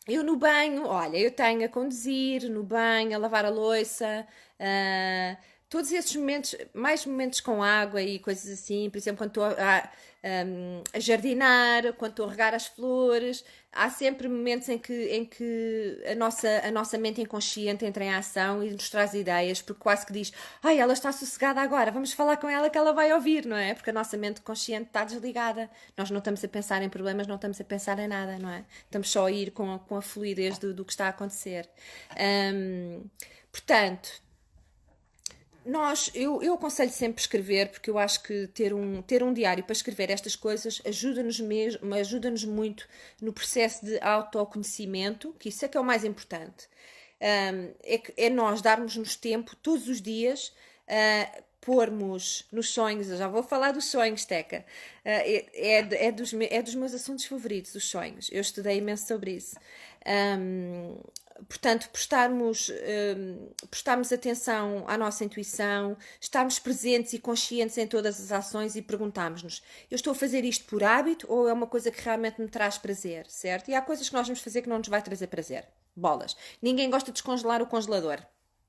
Eu no banho, olha, eu tenho a conduzir, no banho, a lavar a louça, todos esses momentos, mais momentos com água e coisas assim, por exemplo, quando estou a jardinar, quando estou a regar as flores, há sempre momentos em que a nossa mente inconsciente entra em ação e nos traz ideias, porque quase que diz: ai, ela está sossegada agora, vamos falar com ela que ela vai ouvir, não é? Porque a nossa mente consciente está desligada. Nós não estamos a pensar em problemas, não estamos a pensar em nada, não é? Estamos só a ir com a fluidez do que está a acontecer. Portanto, eu aconselho sempre escrever, porque eu acho que ter um diário para escrever estas coisas ajuda-nos muito no processo de autoconhecimento, que isso é que é o mais importante. É nós darmos-nos tempo todos os dias, pormos nos sonhos. Eu já vou falar dos sonhos, Teca. É dos meus assuntos favoritos, os sonhos. Eu estudei imenso sobre isso. portanto, prestarmos atenção à nossa intuição, estarmos presentes e conscientes em todas as ações e perguntarmos-nos: eu estou a fazer isto por hábito ou é uma coisa que realmente me traz prazer, certo? E há coisas que nós vamos fazer que não nos vai trazer prazer. Bolas. Ninguém gosta de descongelar o congelador.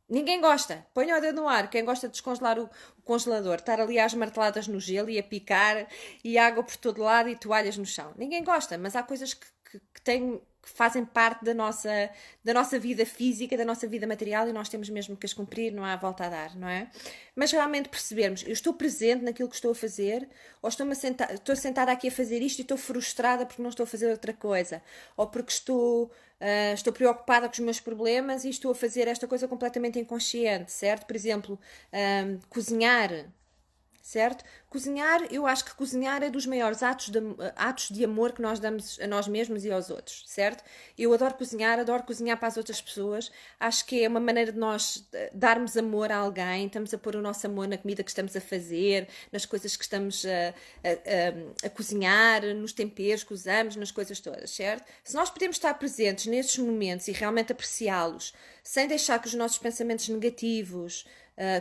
Ninguém gosta. Ponha o dedo no ar. Quem gosta de descongelar o congelador, estar ali às marteladas no gelo e a picar e água por todo lado e toalhas no chão. Ninguém gosta, mas há coisas que fazem parte da nossa vida física, da nossa vida material e nós temos mesmo que as cumprir, não há volta a dar, não é? Mas realmente percebermos, eu estou presente naquilo que estou a fazer ou estou sentada aqui a fazer isto e estou frustrada porque não estou a fazer outra coisa ou porque estou preocupada com os meus problemas e estou a fazer esta coisa completamente inconsciente, certo? Por exemplo, cozinhar, certo? Cozinhar, eu acho que cozinhar é dos maiores atos de amor que nós damos a nós mesmos e aos outros, certo? Eu adoro cozinhar para as outras pessoas, acho que é uma maneira de nós darmos amor a alguém, estamos a pôr o nosso amor na comida que estamos a fazer, nas coisas que estamos a cozinhar, nos temperos que usamos, nas coisas todas, certo? Se nós podemos estar presentes nesses momentos e realmente apreciá-los, sem deixar que os nossos pensamentos negativos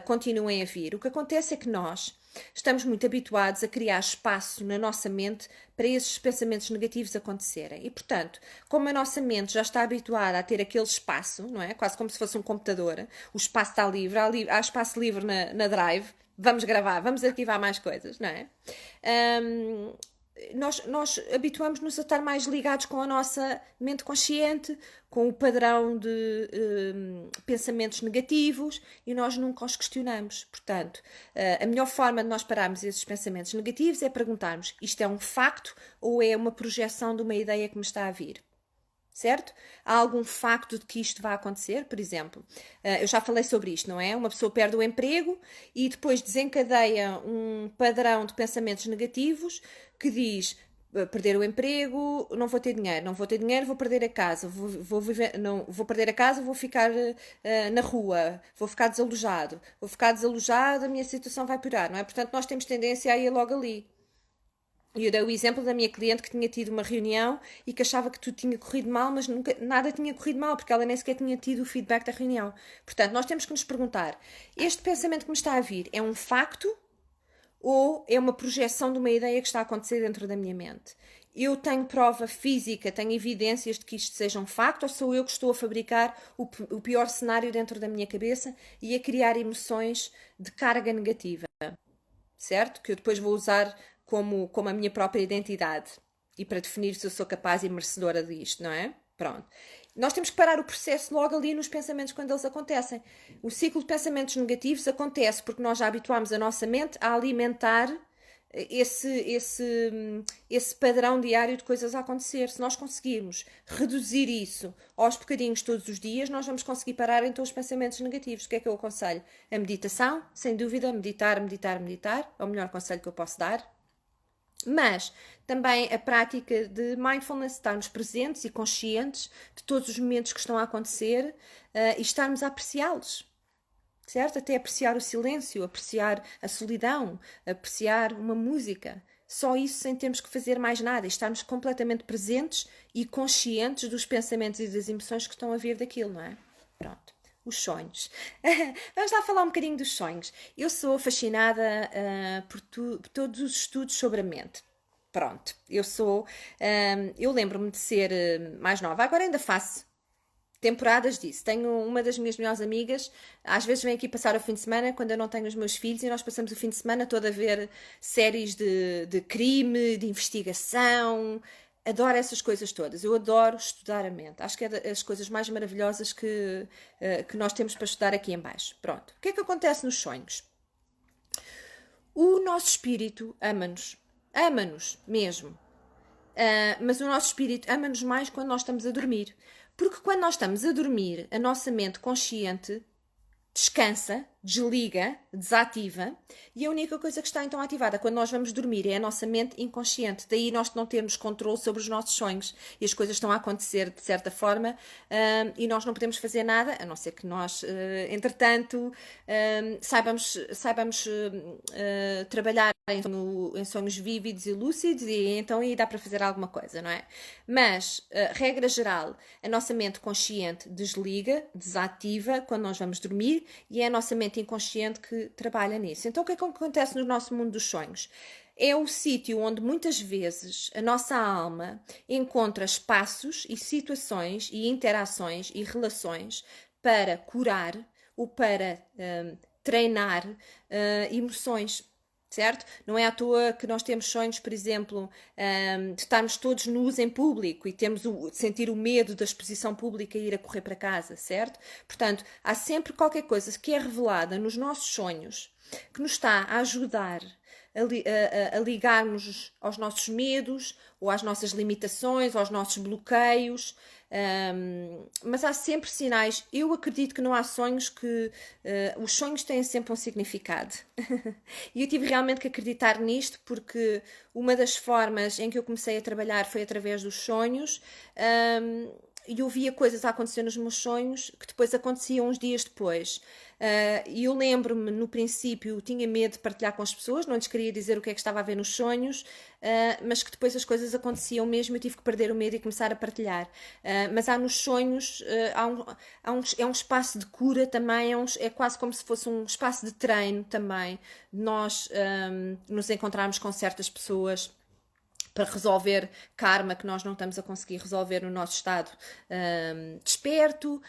continuem a vir, o que acontece é que nós estamos muito habituados a criar espaço na nossa mente para esses pensamentos negativos acontecerem. E, portanto, como a nossa mente já está habituada a ter aquele espaço, não é? Quase como se fosse um computador, o espaço está livre, há espaço livre na Drive, vamos gravar, vamos arquivar mais coisas, não é? Nós habituamos-nos a estar mais ligados com a nossa mente consciente, com o padrão de pensamentos negativos e nós nunca os questionamos. Portanto, a melhor forma de nós pararmos esses pensamentos negativos é perguntarmos: isto é um facto ou é uma projeção de uma ideia que me está a vir? Certo? Há algum facto de que isto vai acontecer? Por exemplo, eu já falei sobre isto, não é? Uma pessoa perde o emprego e depois desencadeia um padrão de pensamentos negativos que diz: perder o emprego, não vou ter dinheiro, vou perder a casa, vou viver, não, vou perder a casa, vou ficar na rua, vou ficar desalojado, a minha situação vai piorar, não é? Portanto, nós temos tendência a ir logo ali. E eu dei o exemplo da minha cliente que tinha tido uma reunião e que achava que tudo tinha corrido mal, mas nada tinha corrido mal, porque ela nem sequer tinha tido o feedback da reunião. Portanto, nós temos que nos perguntar: este pensamento que me está a vir é um facto ou é uma projeção de uma ideia que está a acontecer dentro da minha mente? Eu tenho prova física, tenho evidências de que isto seja um facto, ou sou eu que estou a fabricar o pior cenário dentro da minha cabeça e a criar emoções de carga negativa, certo? Que eu depois vou usar como a minha própria identidade e para definir se eu sou capaz e merecedora disto, não é? Pronto. Nós temos que parar o processo logo ali nos pensamentos quando eles acontecem. O ciclo de pensamentos negativos acontece porque nós já habituámos a nossa mente a alimentar esse padrão diário de coisas a acontecer. Se nós conseguirmos reduzir isso aos bocadinhos todos os dias, nós vamos conseguir parar então os pensamentos negativos. O que é que eu aconselho? A meditação, sem dúvida, meditar é o melhor conselho que eu posso dar. Mas também a prática de mindfulness, estarmos presentes e conscientes de todos os momentos que estão a acontecer e estarmos a apreciá-los, certo? Até apreciar o silêncio, apreciar a solidão, apreciar uma música. Só isso sem termos que fazer mais nada, estarmos completamente presentes e conscientes dos pensamentos e das emoções que estão a vir daquilo, não é? Pronto. Os sonhos. Vamos lá falar um bocadinho dos sonhos. Eu sou fascinada por todos os estudos sobre a mente. Pronto, eu lembro-me de ser mais nova, agora ainda faço temporadas disso. Tenho uma das minhas melhores amigas, às vezes vem aqui passar o fim de semana quando eu não tenho os meus filhos e nós passamos o fim de semana todo a ver séries de crime, de investigação. Adoro essas coisas todas. Eu adoro estudar a mente. Acho que é das coisas mais maravilhosas que nós temos para estudar aqui em baixo. Pronto. O que é que acontece nos sonhos? O nosso espírito ama-nos. Ama-nos mesmo. Mas o nosso espírito ama-nos mais quando nós estamos a dormir. Porque quando nós estamos a dormir, a nossa mente consciente descansa desliga, desativa, e a única coisa que está então ativada quando nós vamos dormir é a nossa mente inconsciente. Daí nós não termos controle sobre os nossos sonhos e as coisas estão a acontecer de certa forma, e nós não podemos fazer nada, a não ser que nós, entretanto, saibamos trabalhar em sonhos vívidos e lúcidos, e então aí dá para fazer alguma coisa, não é? Mas, regra geral, a nossa mente consciente desliga, desativa quando nós vamos dormir, e é a nossa mente inconsciente que trabalha nisso. Então o que é que acontece no nosso mundo dos sonhos? É o sítio onde muitas vezes a nossa alma encontra espaços e situações e interações e relações para curar ou para treinar emoções. Certo? Não é à toa que nós temos sonhos, por exemplo, de estarmos todos nus em público e sentir o medo da exposição pública e ir a correr para casa, certo? Portanto, há sempre qualquer coisa que é revelada nos nossos sonhos que nos está a ajudar a ligarmos aos nossos medos ou às nossas limitações, aos nossos bloqueios. Mas há sempre sinais. Eu acredito que não há sonhos que... os sonhos têm sempre um significado. E eu tive realmente que acreditar nisto, porque uma das formas em que eu comecei a trabalhar foi através dos sonhos. E eu via coisas a acontecer nos meus sonhos que depois aconteciam uns dias depois. E eu lembro-me, no princípio, tinha medo de partilhar com as pessoas, não lhes queria dizer o que é que estava a ver nos sonhos, mas que depois as coisas aconteciam mesmo, eu tive que perder o medo e começar a partilhar. Mas há nos sonhos, é um espaço de cura também, é quase como se fosse um espaço de treino também, de nós nos encontrarmos com certas pessoas para resolver karma que nós não estamos a conseguir resolver no nosso estado desperto,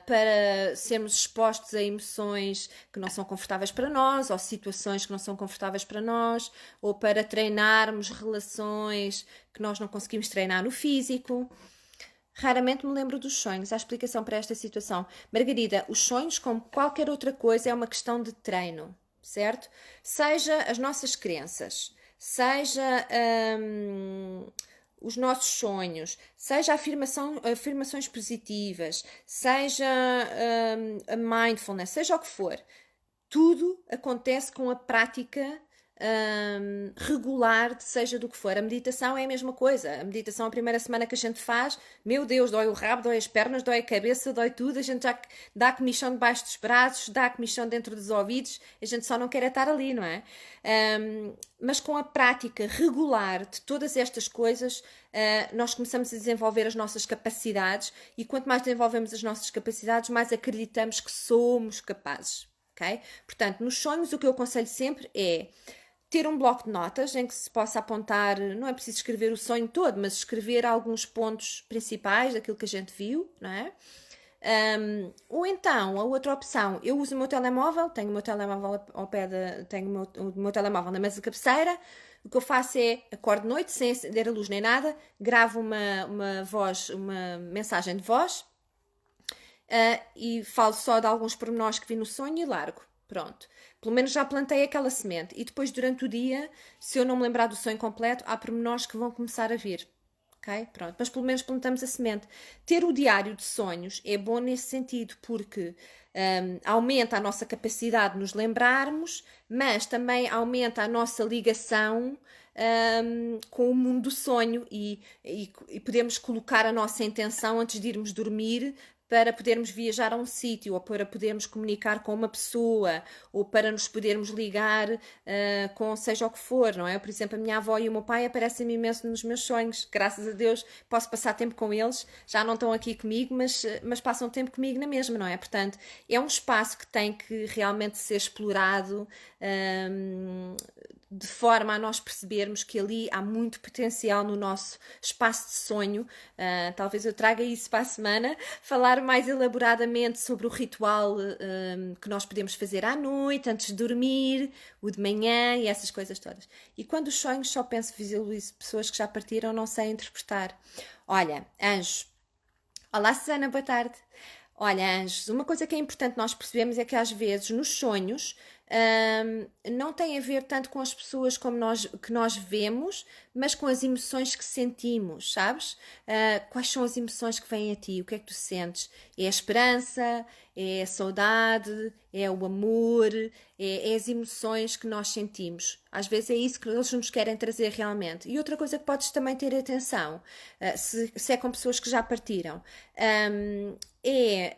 para sermos expostos a emoções que não são confortáveis para nós, ou situações que não são confortáveis para nós, ou para treinarmos relações que nós não conseguimos treinar no físico. Raramente me lembro dos sonhos. Há explicação para esta situação. Margarida, os sonhos, como qualquer outra coisa, é uma questão de treino, certo? Seja as nossas crenças, seja os nossos sonhos, seja afirmações positivas, seja a mindfulness, seja o que for, tudo acontece com a prática regular, seja do que for. A meditação é a mesma coisa. A meditação, a primeira semana que a gente faz, meu Deus, dói o rabo, dói as pernas, dói a cabeça, dói tudo, a gente já dá comichão debaixo dos braços, dá comichão dentro dos ouvidos, a gente só não quer estar ali, não é? Mas com a prática regular de todas estas coisas, nós começamos a desenvolver as nossas capacidades, e quanto mais desenvolvemos as nossas capacidades, mais acreditamos que somos capazes. Okay? Portanto, nos sonhos o que eu aconselho sempre é ter um bloco de notas em que se possa apontar, não é preciso escrever o sonho todo, mas escrever alguns pontos principais daquilo que a gente viu, não é? Ou então, a outra opção, eu uso o meu telemóvel, tenho o meu telemóvel ao pé tenho o meu telemóvel na mesa de cabeceira. O que eu faço é, acordo de noite, sem acender a luz nem nada, gravo uma mensagem de voz, e falo só de alguns pormenores que vi no sonho e largo. Pronto. Pelo menos já plantei aquela semente. E depois, durante o dia, se eu não me lembrar do sonho completo, há pormenores que vão começar a vir. Ok? Pronto. Mas pelo menos plantamos a semente. Ter o diário de sonhos é bom nesse sentido, porque aumenta a nossa capacidade de nos lembrarmos, mas também aumenta a nossa ligação com o mundo do sonho, e podemos colocar a nossa intenção antes de irmos dormir, para podermos viajar a um sítio, ou para podermos comunicar com uma pessoa, ou para nos podermos ligar com seja o que for, não é? Por exemplo, a minha avó e o meu pai aparecem-me imenso nos meus sonhos. Graças a Deus posso passar tempo com eles. Já não estão aqui comigo, mas passam tempo comigo na mesma, não é? Portanto, é um espaço que tem que realmente ser explorado, de forma a nós percebermos que ali há muito potencial no nosso espaço de sonho. Talvez eu traga isso para a semana, falar mais elaboradamente sobre o ritual que nós podemos fazer à noite, antes de dormir, o de manhã e essas coisas todas. E quando os sonhos, só penso, visualizo pessoas que já partiram, não sei interpretar. Olha, anjo. Olá, Susana, boa tarde. Olha, Anjos, uma coisa que é importante nós percebemos é que às vezes nos sonhos não tem a ver tanto com as pessoas como que nós vemos, mas com as emoções que sentimos, sabes? Quais são as emoções que vêm a ti? O que é que tu sentes? É a esperança? É a saudade? É o amor? É as emoções que nós sentimos. Às vezes é isso que eles nos querem trazer realmente. E outra coisa que podes também ter atenção, se é com pessoas que já partiram, é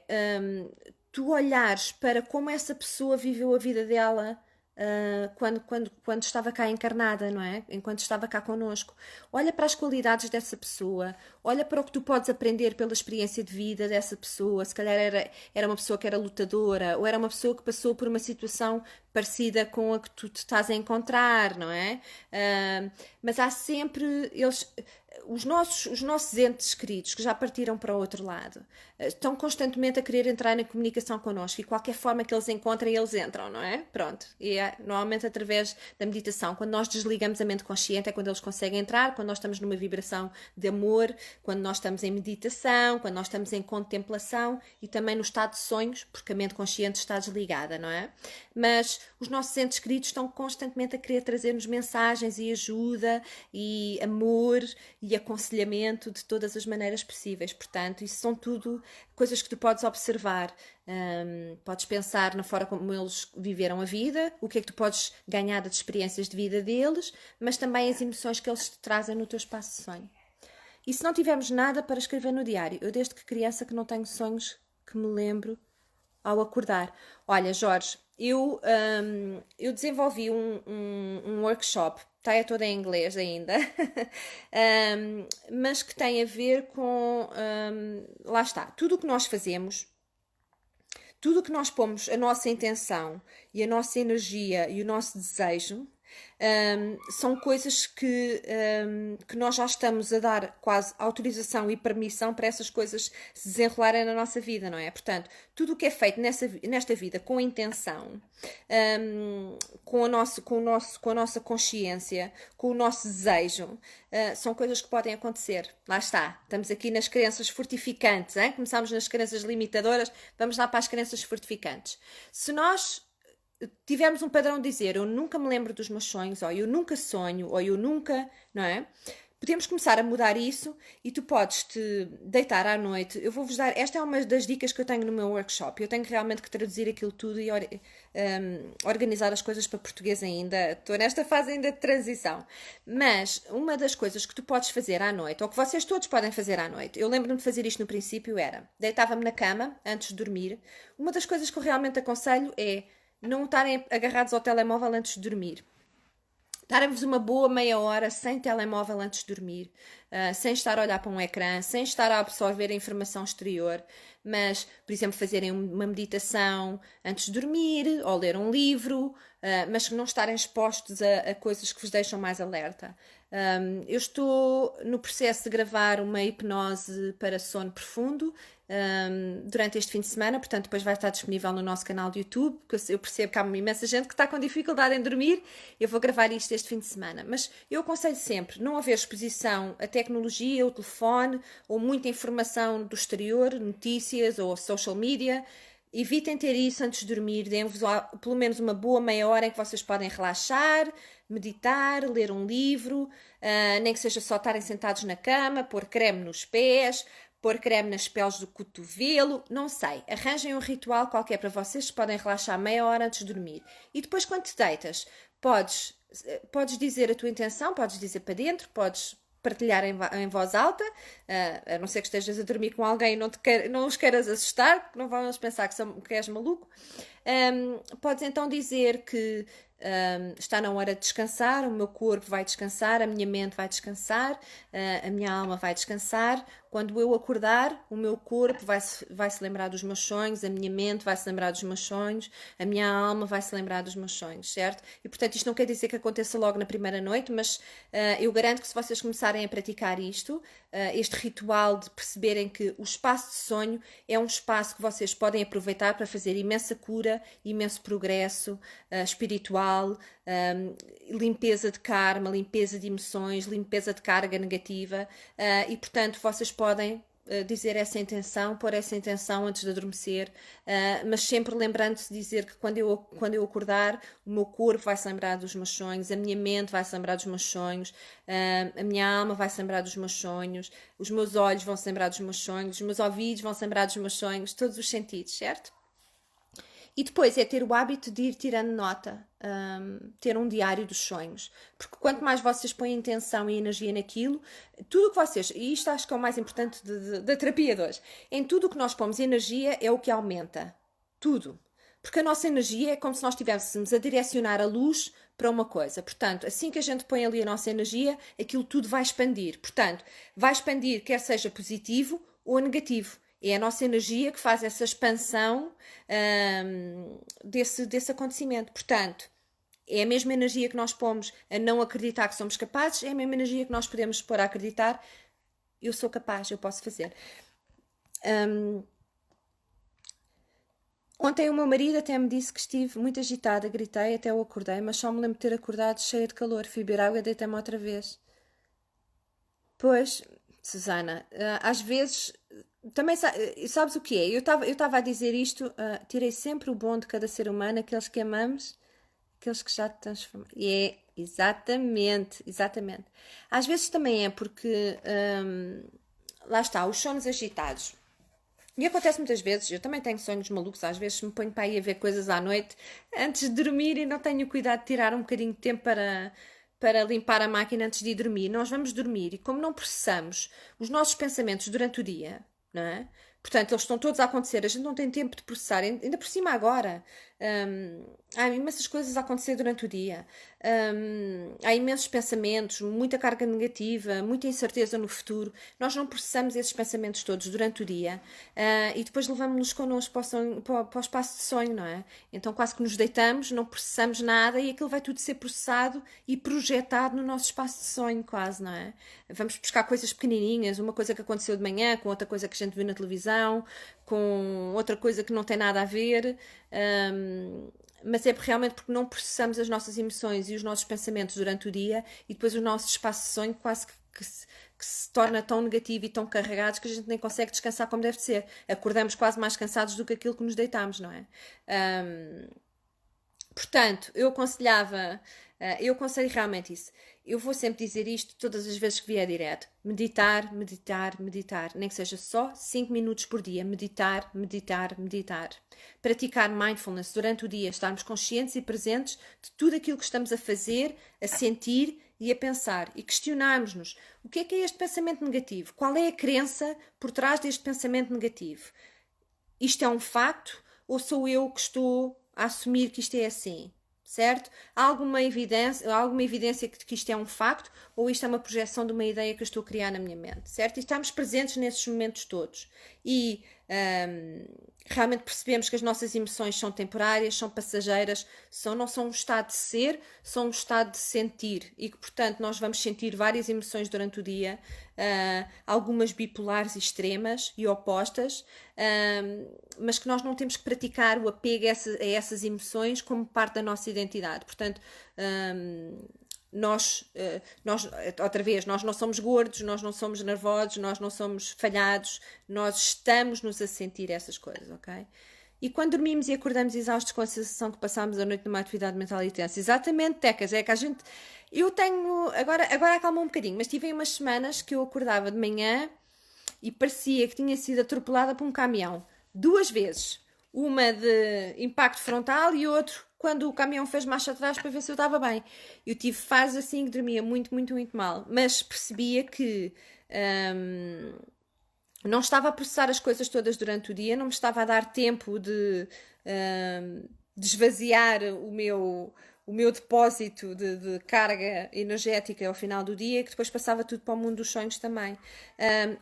tu olhares para como essa pessoa viveu a vida dela quando estava cá encarnada, não é? Enquanto estava cá connosco. Olha para as qualidades dessa pessoa, olha para o que tu podes aprender pela experiência de vida dessa pessoa. Se calhar era uma pessoa que era lutadora, ou era uma pessoa que passou por uma situação parecida com a que tu te estás a encontrar, não é? Mas há sempre os nossos entes queridos que já partiram para o outro lado estão constantemente a querer entrar na comunicação connosco e qualquer forma que eles encontrem, eles entram, não é? Pronto. E é normalmente através da meditação. Quando nós desligamos a mente consciente é quando eles conseguem entrar, quando nós estamos numa vibração de amor, quando nós estamos em meditação, quando nós estamos em contemplação e também no estado de sonhos, porque a mente consciente está desligada, não é? Mas os nossos entes queridos estão constantemente a querer trazer-nos mensagens e ajuda e amor e aconselhamento de todas as maneiras possíveis. Portanto, isso são tudo coisas que tu podes observar. Podes pensar na forma como eles viveram a vida, o que é que tu podes ganhar das experiências de vida deles, mas também as emoções que eles te trazem no teu espaço de sonho. E se não tivermos nada para escrever no diário? Eu desde que criança que não tenho sonhos que me lembro ao acordar. Olha, Jorge, eu desenvolvi um workshop, está é toda em inglês ainda, mas que tem a ver com, lá está, tudo o que nós fazemos, tudo o que nós pomos, a nossa intenção e a nossa energia e o nosso desejo, são coisas que nós já estamos a dar quase autorização e permissão para essas coisas se desenrolarem na nossa vida, não é? Portanto, tudo o que é feito nesta vida com a intenção, com a nossa consciência, com o nosso desejo, são coisas que podem acontecer. Lá está, estamos aqui nas crenças fortificantes, hein? Começámos nas crenças limitadoras, vamos lá para as crenças fortificantes. Se nós tivemos um padrão de dizer eu nunca me lembro dos meus sonhos, ou eu nunca sonho, ou eu nunca, não é? Podemos começar a mudar isso e tu podes te deitar à noite. Eu vou-vos dar, esta é uma das dicas que eu tenho no meu workshop. Eu tenho realmente que traduzir aquilo tudo e organizar as coisas para português ainda. Estou nesta fase ainda de transição. Mas uma das coisas que tu podes fazer à noite, ou que vocês todos podem fazer à noite, eu lembro-me de fazer isto no princípio, era deitava-me na cama antes de dormir. Uma das coisas que eu realmente aconselho é não estarem agarrados ao telemóvel antes de dormir. Darem-vos uma boa meia hora sem telemóvel antes de dormir, sem estar a olhar para um ecrã, sem estar a absorver a informação exterior, mas, por exemplo, fazerem uma meditação antes de dormir, ou ler um livro, mas que não estarem expostos a coisas que vos deixam mais alerta. Eu estou no processo de gravar uma hipnose para sono profundo durante este fim de semana, portanto depois vai estar disponível no nosso canal de YouTube, porque eu percebo que há uma imensa gente que está com dificuldade em dormir. Eu vou gravar isto este fim de semana, mas eu aconselho sempre não haver exposição a tecnologia, o telefone ou muita informação do exterior, notícias ou social media. Evitem ter isso antes de dormir, deem-vos pelo menos uma boa meia hora em que vocês podem relaxar, meditar, ler um livro, nem que seja só estarem sentados na cama, pôr creme nos pés, pôr creme nas peles do cotovelo, não sei. Arranjem um ritual qualquer para vocês que podem relaxar meia hora antes de dormir. E depois quando te deitas, podes dizer a tua intenção, podes dizer para dentro, podes partilhar em voz alta, a não ser que estejas a dormir com alguém e não os queiras assustar, não vão eles pensar que és maluco. Podes então dizer que está na hora de descansar, o meu corpo vai descansar, a minha mente vai descansar, a minha alma vai descansar. Quando eu acordar, o meu corpo vai se lembrar dos meus sonhos, a minha mente vai se lembrar dos meus sonhos, a minha alma vai se lembrar dos meus sonhos, certo? E portanto isto não quer dizer que aconteça logo na primeira noite, mas eu garanto que se vocês começarem a praticar isto, este ritual de perceberem que o espaço de sonho é um espaço que vocês podem aproveitar para fazer imensa cura, imenso progresso espiritual, limpeza de karma, limpeza de emoções, limpeza de carga negativa, e portanto vocês podem dizer essa intenção, pôr essa intenção antes de adormecer, mas sempre lembrando-se de dizer que quando eu acordar, o meu corpo vai se lembrar dos meus sonhos, a minha mente vai se lembrar dos meus sonhos, a minha alma vai se lembrar dos meus sonhos, os meus olhos vão se lembrar dos meus sonhos, os meus ouvidos vão se lembrar dos meus sonhos, todos os sentidos, certo? E depois é ter o hábito de ir tirando nota, ter um diário dos sonhos. Porque quanto mais vocês põem intenção e energia naquilo, tudo o que vocês, e isto acho que é o mais importante da terapia de hoje, em tudo o que nós pomos energia é o que aumenta. Tudo. Porque a nossa energia é como se nós estivéssemos a direcionar a luz para uma coisa. Portanto, assim que a gente põe ali a nossa energia, aquilo tudo vai expandir. Portanto, vai expandir quer seja positivo ou negativo. É a nossa energia que faz essa expansão desse acontecimento. Portanto, é a mesma energia que nós pomos a não acreditar que somos capazes, é a mesma energia que nós podemos pôr a acreditar. Eu sou capaz, eu posso fazer. Ontem o meu marido até me disse que estive muito agitada, gritei, até eu acordei, mas só me lembro de ter acordado cheia de calor. Fui beber água e deitei-me outra vez. Pois, Susana, às vezes também sabes o que é? Eu estava a dizer isto, tirei sempre o bom de cada ser humano, aqueles que amamos, aqueles que já te transformam. E é exatamente, exatamente. Às vezes também é porque lá está, os sonhos agitados. E acontece muitas vezes, eu também tenho sonhos malucos, às vezes me ponho para ir a ver coisas à noite antes de dormir e não tenho cuidado de tirar um bocadinho de tempo para limpar a máquina antes de ir dormir. Nós vamos dormir e como não processamos os nossos pensamentos durante o dia, não é? Portanto, eles estão todos a acontecer, a gente não tem tempo de processar, ainda por cima agora. Há imensas coisas a acontecer durante o dia. Há imensos pensamentos, muita carga negativa, muita incerteza no futuro. Nós não processamos esses pensamentos todos durante o dia e depois levamos-nos connosco para o espaço de sonho, não é? Então quase que nos deitamos, não processamos nada e aquilo vai tudo ser processado e projetado no nosso espaço de sonho, quase, não é? Vamos buscar coisas pequenininhas, uma coisa que aconteceu de manhã com outra coisa que a gente viu na televisão, com outra coisa que não tem nada a ver, mas é realmente porque não processamos as nossas emoções e os nossos pensamentos durante o dia e depois o nosso espaço de sonho quase que se torna tão negativo e tão carregados que a gente nem consegue descansar como deve ser. Acordamos quase mais cansados do que aquilo que nos deitamos, não é? Portanto, eu aconselho realmente isso. Eu vou sempre dizer isto todas as vezes que vier direto. Meditar, meditar, meditar. Nem que seja só 5 minutos por dia. Meditar, meditar, meditar. Praticar mindfulness durante o dia. Estarmos conscientes e presentes de tudo aquilo que estamos a fazer, a sentir e a pensar. E questionarmos-nos. O que é este pensamento negativo? Qual é a crença por trás deste pensamento negativo? Isto é um facto ou sou eu que estou a assumir que isto é assim? Certo? Há alguma evidência que isto é um facto ou isto é uma projeção de uma ideia que eu estou a criar na minha mente, certo? E estamos presentes nesses momentos todos e realmente percebemos que as nossas emoções são temporárias, são passageiras, não são um estado de ser, são um estado de sentir e que, portanto, nós vamos sentir várias emoções durante o dia, algumas bipolares extremas e opostas, mas que nós não temos que praticar o apego a essas emoções como parte da nossa identidade. Portanto, nós, outra vez, nós não somos gordos, nós não somos nervosos, nós não somos falhados, nós estamos-nos a sentir essas coisas, ok? E quando dormimos e acordamos exaustos com a sensação que passámos a noite numa atividade mental intensa, exatamente, Tecas, é que a gente... Eu tenho... Agora acalmou um bocadinho, mas tive aí umas semanas que eu acordava de manhã e parecia que tinha sido atropelada por um caminhão. 2 vezes. Uma de impacto frontal e outro quando o caminhão fez marcha atrás para ver se eu estava bem. Eu tive fases assim que dormia muito, muito, muito mal. Mas percebia que não estava a processar as coisas todas durante o dia, não me estava a dar tempo de esvaziar o meu depósito de carga energética ao final do dia, que depois passava tudo para o mundo dos sonhos também.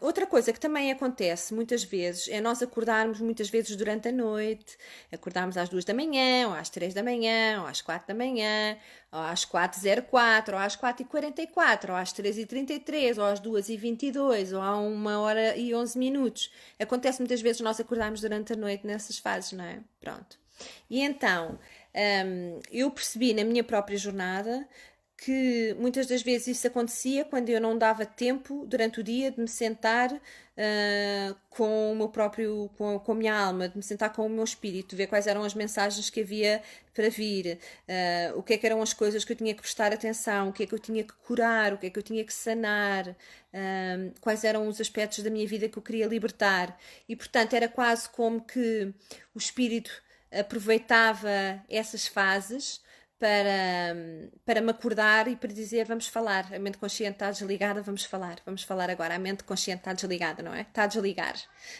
Outra coisa que também acontece muitas vezes é nós acordarmos muitas vezes durante a noite, acordarmos às 2 da manhã, ou às 3 da manhã, ou às 4 da manhã, ou às 4h04, ou às 4h44, ou às 3h33, ou às 2h22, ou à 1h11. Acontece muitas vezes nós acordarmos durante a noite nessas fases, não é? Pronto. E então, eu percebi na minha própria jornada que muitas das vezes isso acontecia quando eu não dava tempo durante o dia de me sentar com o meu próprio, com a minha alma, de me sentar com o meu espírito, de ver quais eram as mensagens que havia para vir, o que é que eram as coisas que eu tinha que prestar atenção, o que é que eu tinha que curar, o que é que eu tinha que sanar, quais eram os aspectos da minha vida que eu queria libertar. E portanto era quase como que o espírito aproveitava essas fases para me acordar e para dizer vamos falar, a mente consciente está desligada, vamos falar agora, a mente consciente está desligada, não é? Está a desligar,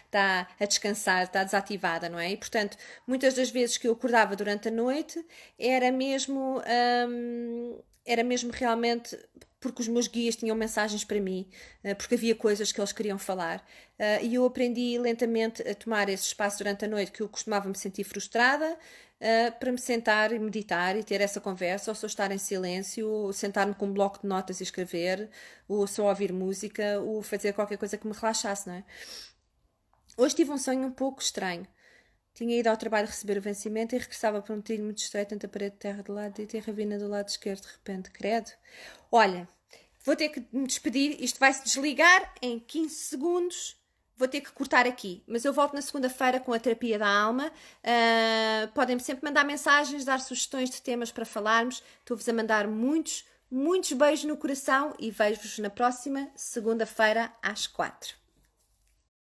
está a descansar, está desativada, não é? E portanto, muitas das vezes que eu acordava durante a noite era mesmo realmente porque os meus guias tinham mensagens para mim, porque havia coisas que eles queriam falar. E eu aprendi lentamente a tomar esse espaço durante a noite que eu costumava me sentir frustrada, para me sentar e meditar e ter essa conversa, ou só estar em silêncio, ou sentar-me com um bloco de notas e escrever, ou só ouvir música, ou fazer qualquer coisa que me relaxasse, não é? Hoje tive um sonho um pouco estranho. Tinha ido ao trabalho receber o vencimento e regressava por um trilho muito estreito entre a parede de terra de lado e ter a ravina do lado esquerdo. De repente, credo. Olha, vou ter que me despedir. Isto vai-se desligar em 15 segundos. Vou ter que cortar aqui. Mas eu volto na segunda-feira com a terapia da alma. Podem-me sempre mandar mensagens, dar sugestões de temas para falarmos. Estou-vos a mandar muitos beijos no coração e vejo-vos na próxima segunda-feira às 4.